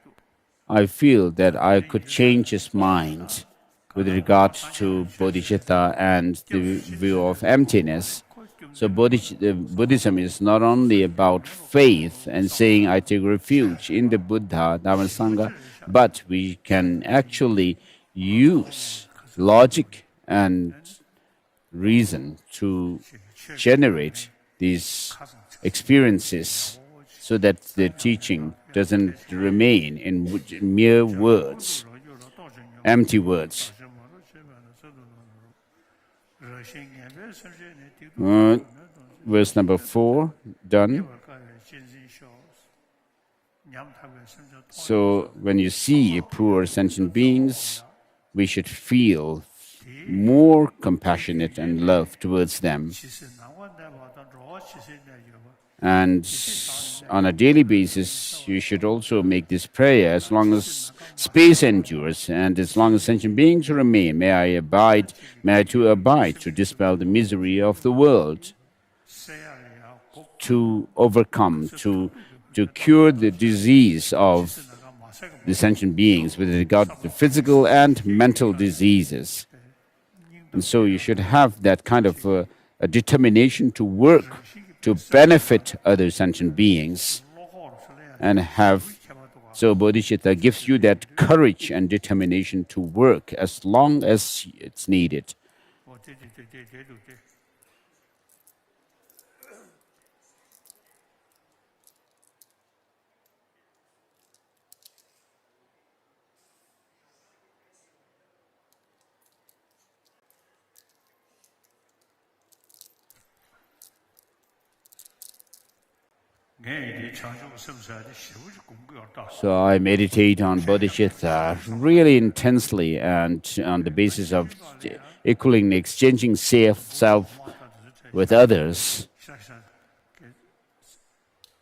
I feel that I could change his mind with regard to bodhicitta and the view of emptiness. So Buddhism is not only about faith and saying I take refuge in the Buddha, Dhamma, Sangha, but we can actually use logic and reason to generate these experiences, so that the teaching doesn't remain in mere words, empty words. Verse number 4, done. So when you see poor sentient beings, we should feel more compassionate and love towards them. And on a daily basis, you should also make this prayer: as long as space endures and as long as sentient beings remain, may I too abide to dispel the misery of the world, to overcome, to cure the disease of the sentient beings with regard to physical and mental diseases. And so you should have that kind of a determination to work to benefit other sentient beings, and so bodhicitta gives you that courage and determination to work as long as it's needed. So I meditate on bodhicitta really intensely and on the basis of equaling, exchanging self with others.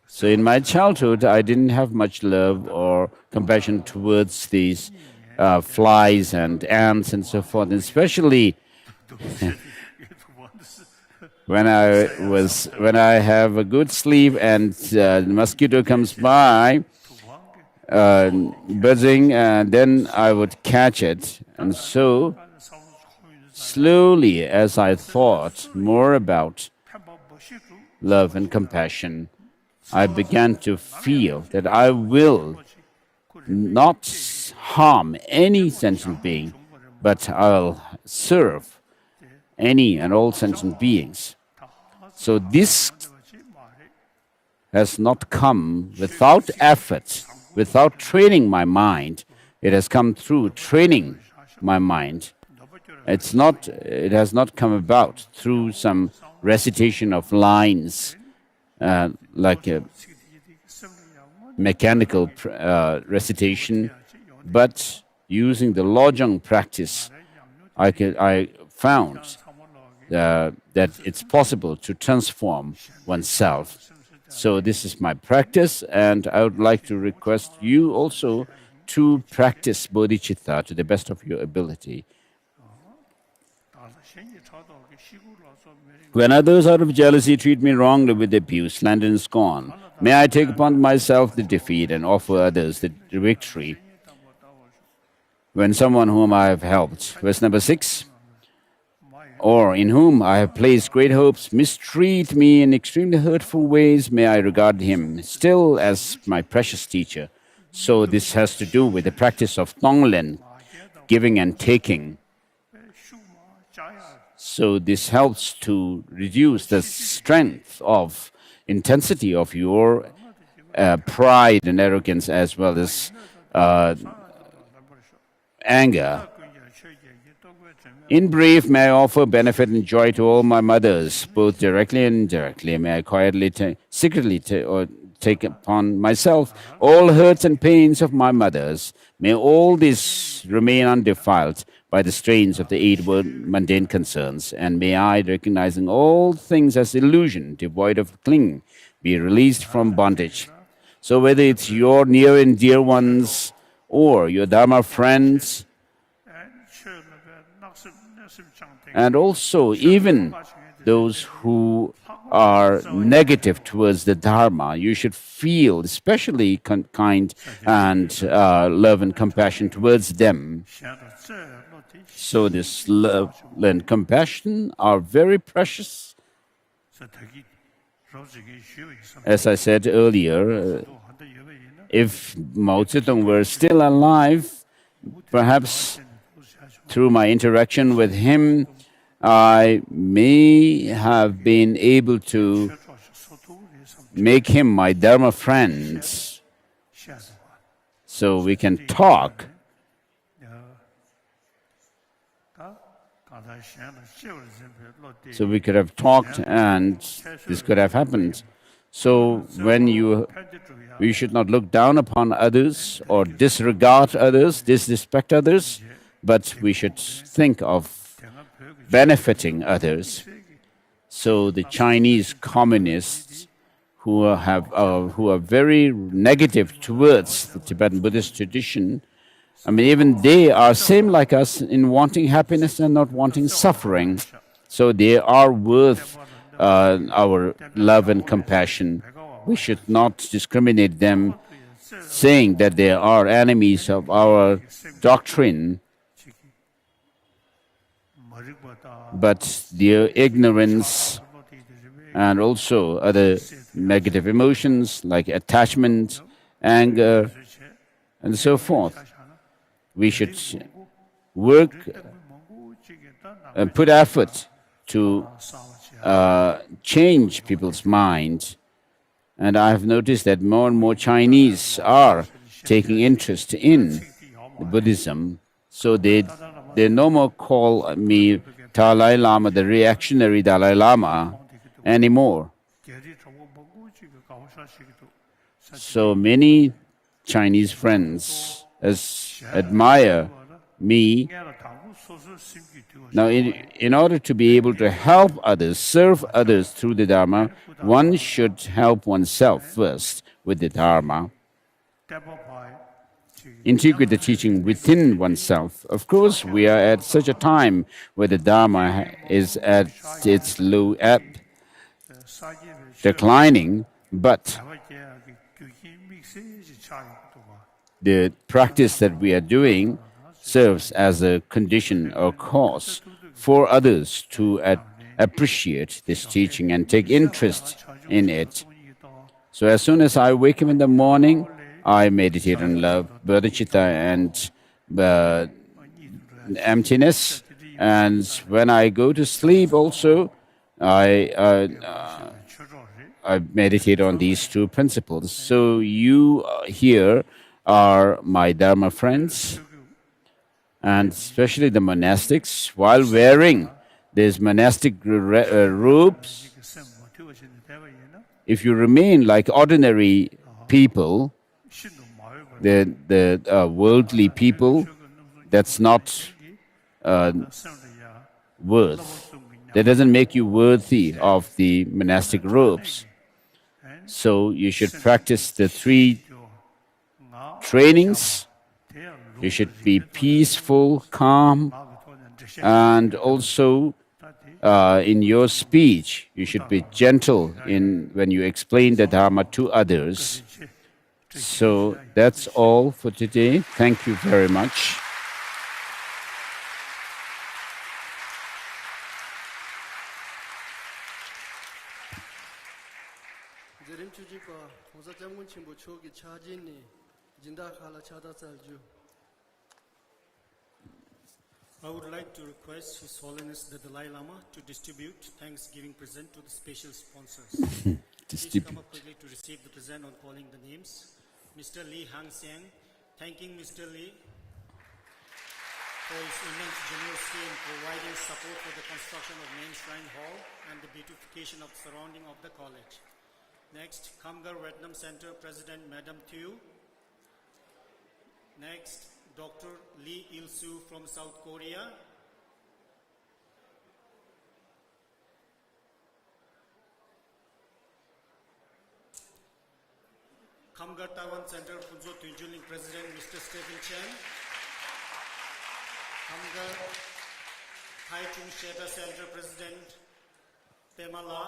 So in my childhood, I didn't have much love or compassion towards these flies and ants and so forth, and especially when I have a good sleep and the mosquito comes by, buzzing, and then I would catch it. And so slowly, as I thought more about love and compassion, I began to feel that I will not harm any sentient being, but I'll serve any and all sentient beings. So this has not come without effort, without training my mind. It has come through training my mind. It has not come about through some recitation of lines, like a mechanical recitation, but using the lojong practice, I found that it's possible to transform oneself. So this is my practice, and I would like to request you also to practice bodhicitta to the best of your ability. When others out of jealousy treat me wrongly with abuse, slander and scorn, may I take upon myself the defeat and offer others the victory. When someone whom I have helped, verse number 6, or in whom I have placed great hopes, mistreat me in extremely hurtful ways, may I regard him still as my precious teacher. So this has to do with the practice of Tonglen, giving and taking. So this helps to reduce the strength of intensity of your pride and arrogance, as well as anger. In brief, may I offer benefit and joy to all my mothers, both directly and indirectly. May I quietly, secretly take upon myself all hurts and pains of my mothers. May all this remain undefiled by the strains of the 8 mundane concerns, and may I, recognizing all things as illusion, devoid of clinging, be released from bondage. So whether it's your near and dear ones or your Dharma friends, and also even those who are negative towards the Dharma, you should feel especially kind and love and compassion towards them. So this love and compassion are very precious. As I said earlier, if Mao Zedong were still alive, perhaps through my interaction with him, I may have been able to make him my Dharma friend, so we can talk. So we could have talked and this could have happened. So we should not look down upon others or disregard others, disrespect others, but we should think of benefiting others. So the Chinese communists who are very negative towards the Tibetan Buddhist tradition, I mean, even they are same like us in wanting happiness and not wanting suffering. So they are worth our love and compassion. We should not discriminate them, saying that they are enemies of our doctrine. But their ignorance and also other negative emotions like attachment, anger, and so forth, we should work and put effort to change people's mind. And I have noticed that more and more Chinese are taking interest in Buddhism, so they no more call me Dalai Lama, the reactionary Dalai Lama, anymore. So many Chinese friends admire me. Now, in order to be able to help others, serve others through the Dharma, one should help oneself first with the Dharma. Integrate the teaching within oneself. Of course, we are at such a time where the Dharma is at its low ebb, declining, but the practice that we are doing serves as a condition or cause for others to appreciate this teaching and take interest in it. So as soon as I wake up in the morning, I meditate on love, bodhicitta, and emptiness. And when I go to sleep also, I meditate on these two principles. So you here are my Dharma friends, and especially the monastics. While wearing these monastic robes, if you remain like ordinary people, the worldly people, that's not worth. That doesn't make you worthy of the monastic robes. So you should practice the three trainings. You should be peaceful, calm, and also in your speech, you should be gentle when you explain the Dharma to others. So that's all for today. Thank you very much. I would like to request His Holiness the Dalai Lama to distribute Thanksgiving present to the special sponsors. Please come up quickly to receive the present on calling the names. Mr. Lee Hang Siang, thanking Mr. Lee for his immense generosity in providing support for the construction of main shrine hall and the beautification of surrounding of the college. Next, Khamgar Vietnam Center President Madam Thieu. Next, Dr. Lee Il-soo from South Korea. Khamgar Taiwan Center Punzo Tunjuling President Mr. Stephen Chen. Khamgar Haichung Sheta Center President Pemala.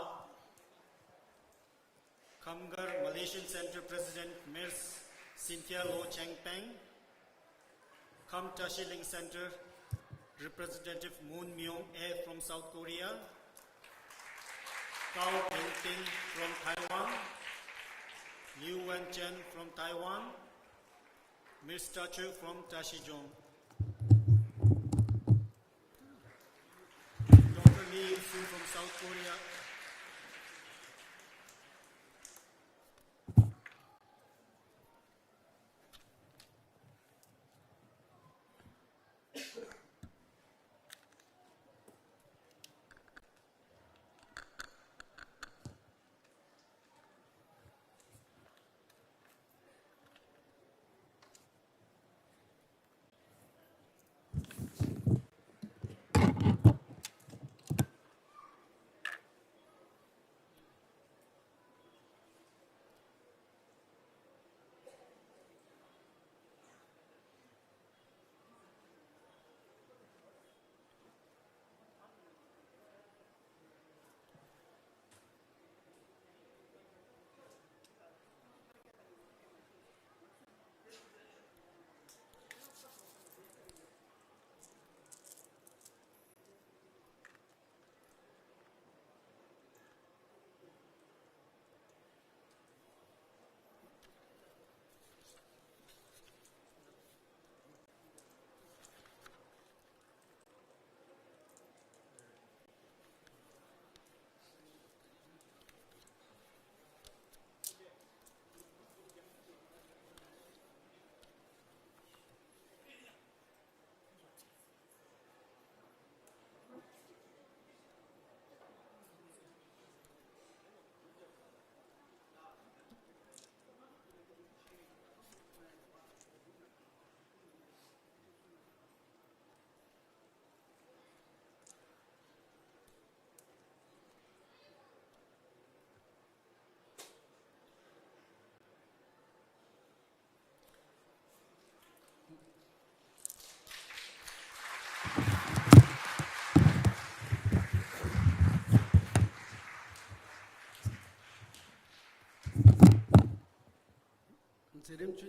Khamgar Malaysian Center President Ms. Cynthia Lo Changpeng. Kham Tashi Ling Center Representative Moon Myung A from South Korea. Kao Peng from Taiwan. Liu Wen Chen from Taiwan. Ms. Tachu from Tashi Jong. Dr. Lee Il-soo from South Korea.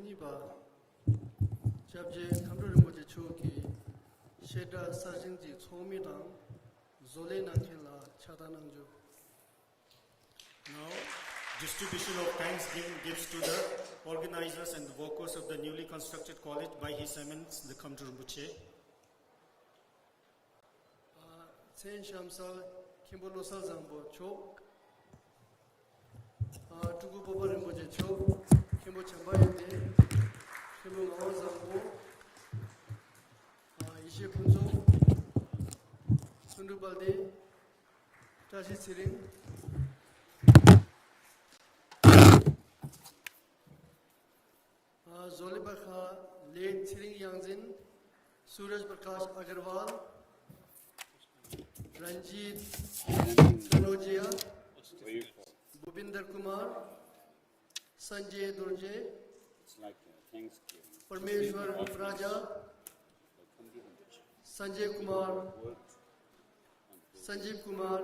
Tuniba, Jabje, Kamrumoje Choki, Sheda Sarjinji, Tomidang, Zole Nankela, Chatananjo. Now, distribution of thanksgiving gifts to the organizers and the workers of the newly constructed college by His Eminence, the Khamgar Rinpoche. Saint Shamsal, Kimbolosal Zambo, Chok, Tugu Bobo Rinpoche Chok, Kimbo Chambayate, Kimbo Mawa Zambo, Ishe Punzo, Sundu Balde, Tashi Siring, Zolibakha, Late Siring Yangzin, Suraj Prakash Agarwal, Ranjit Kanojia, Bhupinder Kumar, Sanjay Durje, Parmeshwar Raja, Sanjay Kumar, Sanjeev Kumar,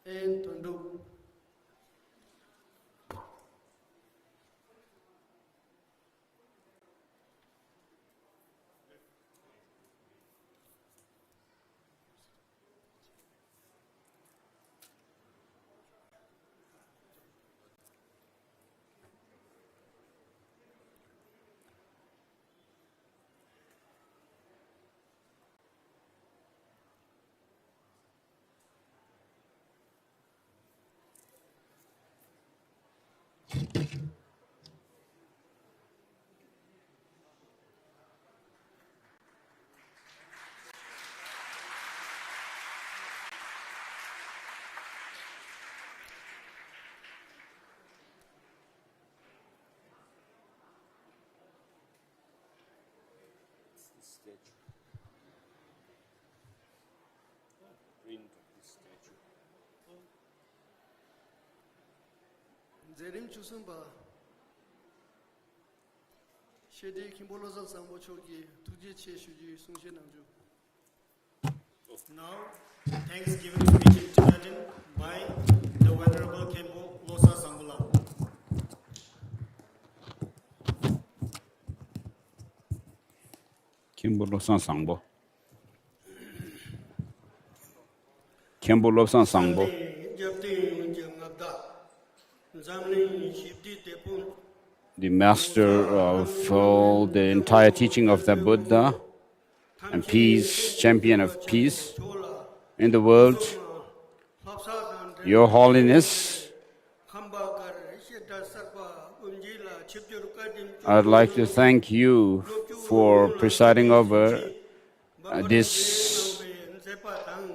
and Tondu. Zerim Chusumba, Shedi Kimbolozal Sambochoki, Tuji Cheshuji, Sungshin Namju. Now, thanksgiving speech in Tibetan by the Venerable Khenpo Losa Sangula. Khenpo Lobsang Sangbo. Khenpo Lobsang Sangbo. The master of all the entire teaching of the Buddha and peace, champion of peace in the world, Your Holiness, I'd like to thank you for presiding over this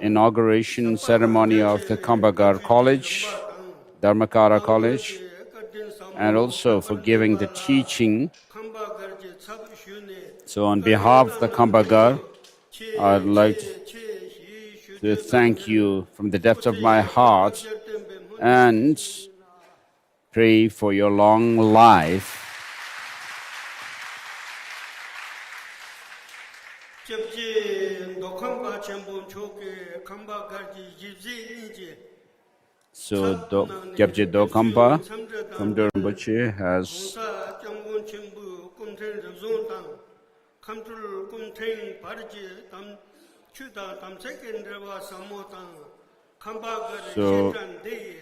inauguration ceremony of the Kambagar College, Dharmakara College, and also for giving the teaching. So on behalf of the Kambagar, I'd like to thank you from the depths of my heart and pray for your long life. So Gyabje Dokamba Khamgar Rinpoche has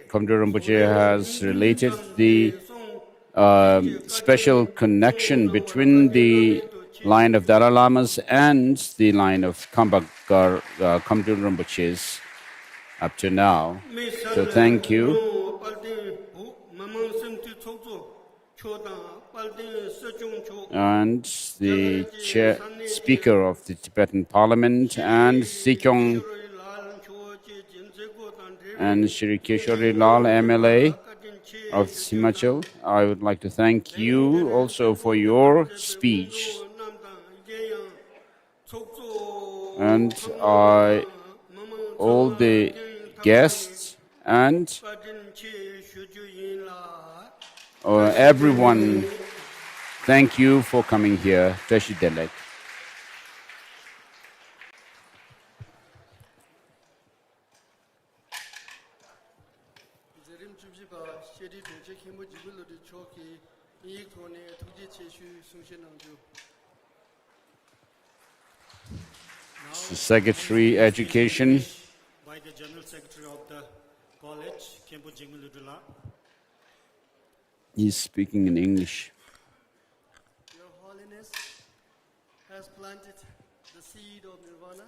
Khamgar Rinpoche has related the special connection between the line of Dalai Lamas and the line of Kambagar Khamgar Rinpoches up to now. So thank you. And the Speaker of the Tibetan Parliament and Sikyong and Shri Keshwari Lal, MLA of Himachal, I would like to thank you also for your speech. And all the guests and everyone, thank you for coming here. Tashi Delek. Zerim Chubjiba, Shedi Tunche Kimbo Jibulo de Choki, Yik Tone, Tuji Cheshu, Secretary Education. By the General Secretary of the College, Kempo Jingmiludula. He's speaking in English. Your Holiness has planted the seed of nirvana,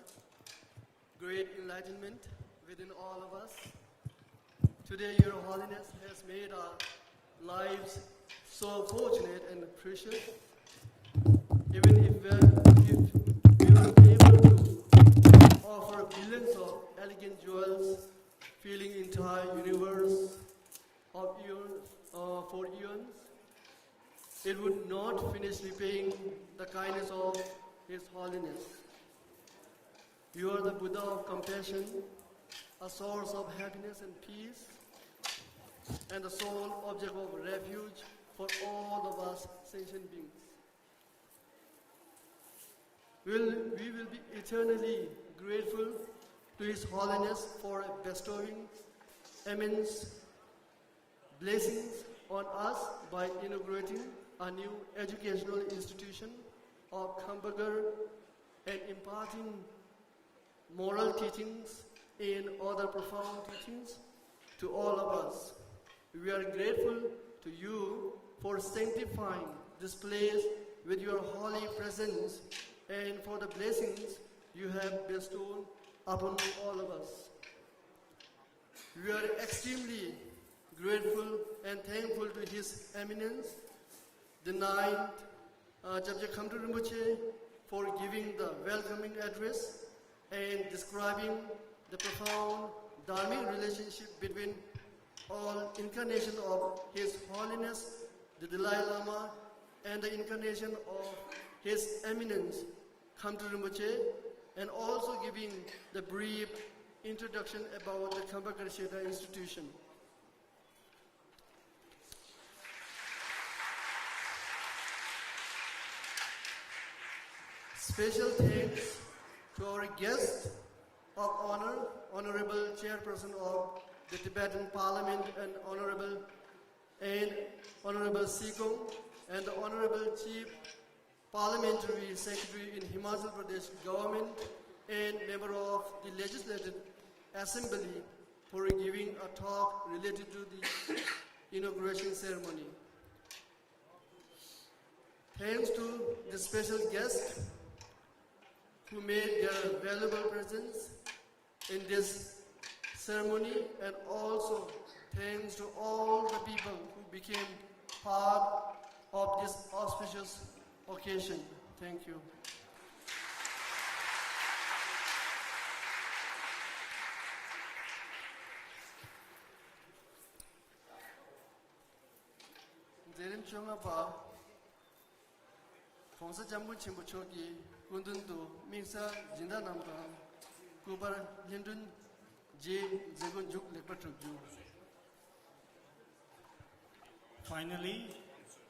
great enlightenment within all of us. Today, Your Holiness has made our lives so fortunate and precious. Even if we were able to offer billions of elegant jewels, filling entire universe of for eons, it would not finish repaying the kindness of His Holiness. You are the Buddha of compassion, a source of happiness and peace, and the sole object of refuge for all of us sentient beings. We will be eternally grateful to His Holiness for bestowing immense blessings on us by inaugurating a new educational institution of Kambagar and imparting moral teachings and other profound teachings to all of us. We are grateful to you for sanctifying this place with your holy presence and for the blessings you have bestowed upon all of us. We are extremely grateful and thankful to His Eminence, the ninth Jabje Khamgar Rinpoche, for giving the welcoming address and describing the profound dharmic relationship between all incarnation of His Holiness the Dalai Lama and the incarnation of His Eminence Khamgar Rinpoche, and also giving the brief introduction about the Kambagar institution. Special thanks to our guest of honor, Honorable Chairperson of the Tibetan Parliament and Honorable Sikong, and the Honorable Chief Parliamentary Secretary in Himachal Pradesh Government and member of the Legislative Assembly for giving a talk related to the inauguration ceremony. Thanks to the special guests who made their valuable presence in this ceremony, and also thanks to all the people who became part of this auspicious occasion. Thank you. Zerim chonga pa Phongsa Jambu Chimbu Choki Kundundu Mingsa Jinda Namka Kubar Lindun J Zegun Juk Lekpatrukju. Finally,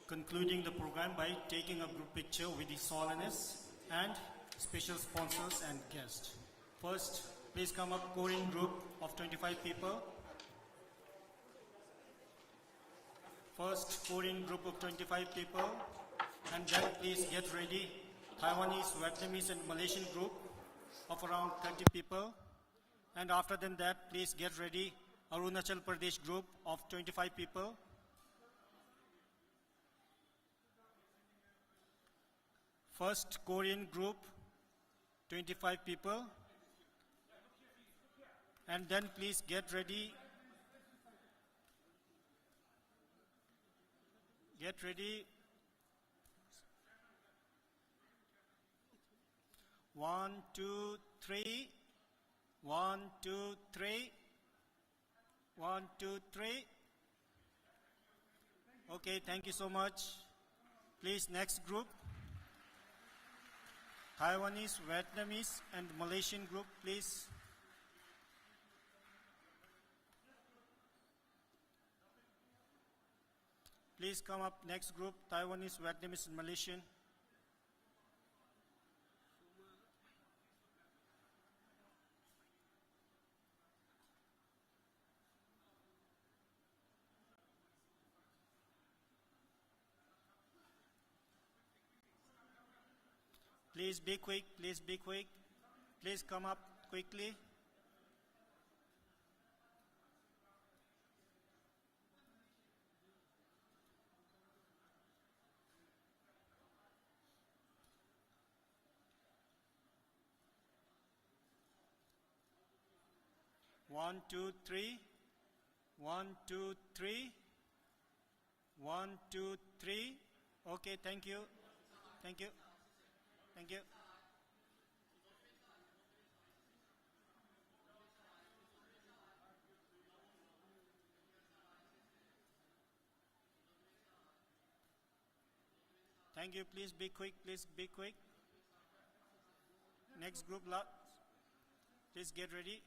concluding the program by taking a group picture with His Holiness and special sponsors and guests. First, please come up, Korean group of 25 people. First, Korean group of 25 people. And then please get ready, Taiwanese, Vietnamese and Malaysian group of around 30 people. And after that, please get ready, Arunachal Pradesh group of 25 people. First, Korean group, 25 people. And then please get ready. Get ready. 1, 2, 3. 1, 2, 3. 1, 2, 3. Okay, thank you so much. Please, next group. Taiwanese, Vietnamese, and Malaysian group, please. Please come up, next group, Taiwanese, Vietnamese, and Malaysian. Please be quick, please be quick. Please come up quickly. One, two, three. 1, 2, 3. 1, 2, 3. Okay, thank you. Thank you. Thank you. Thank you. Please be quick. Please be quick. Next group, please get ready.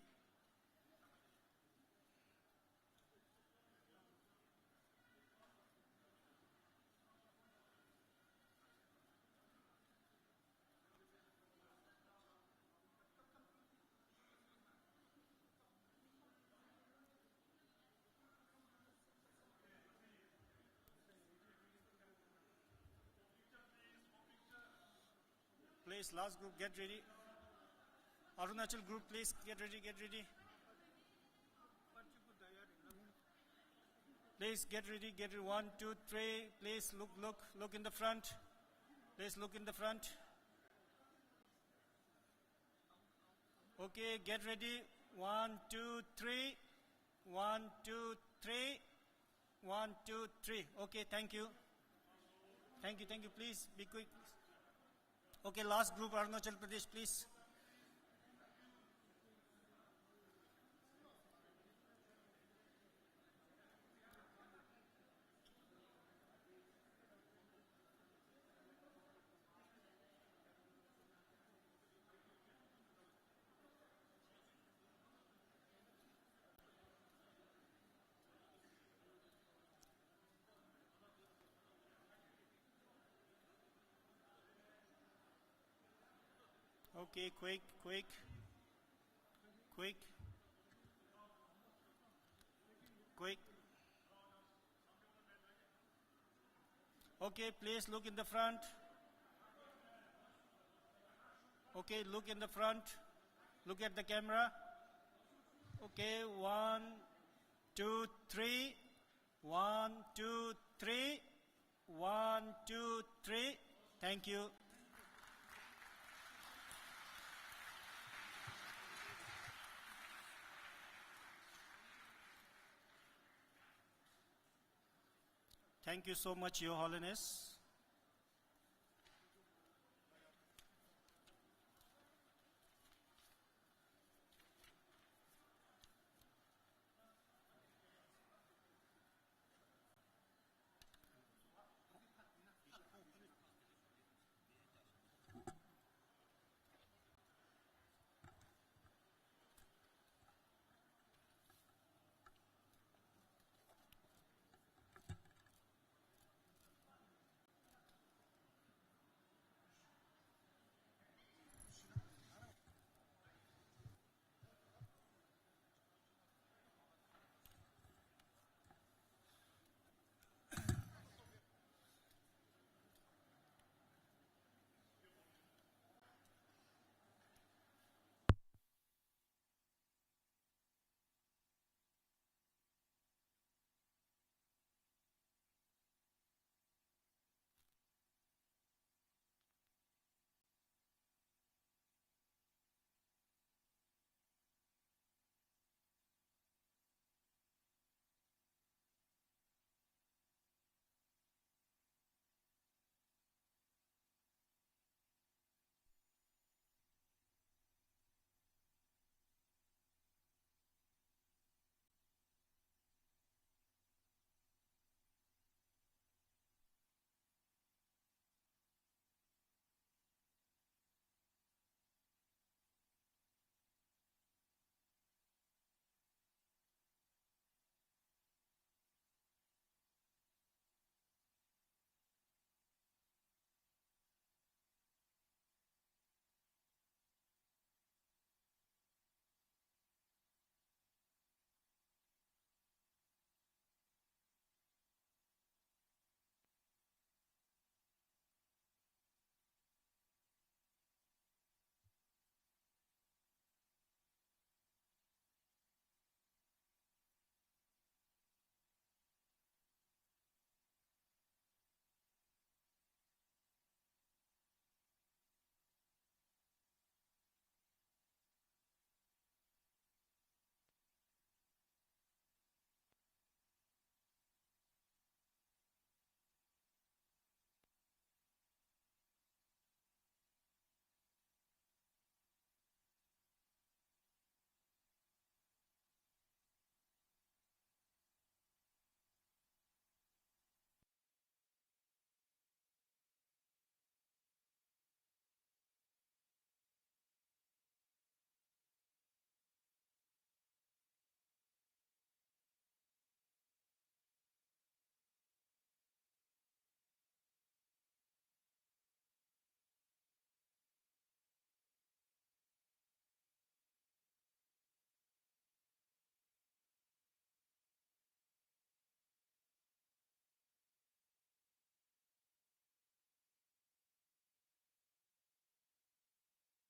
Please, last group, get ready. Arunachal group, please, get ready, get ready. Please, get ready, get ready. 1, 2, 3. Please, look in the front. Please, look in the front. Okay, get ready. 1, 2, 3. 1, 2, 3. 1, 2, 3. Okay, thank you. Thank you, thank you. Please, be quick. Okay, last group, Arunachal Pradesh, please. Okay, quick. Okay, please look in the front. Okay, look in the front. Look at the camera. Okay, 1, 2, 3. 1, 2, 3. 1, 2, 3. Thank you. Thank you so much, Your Holiness.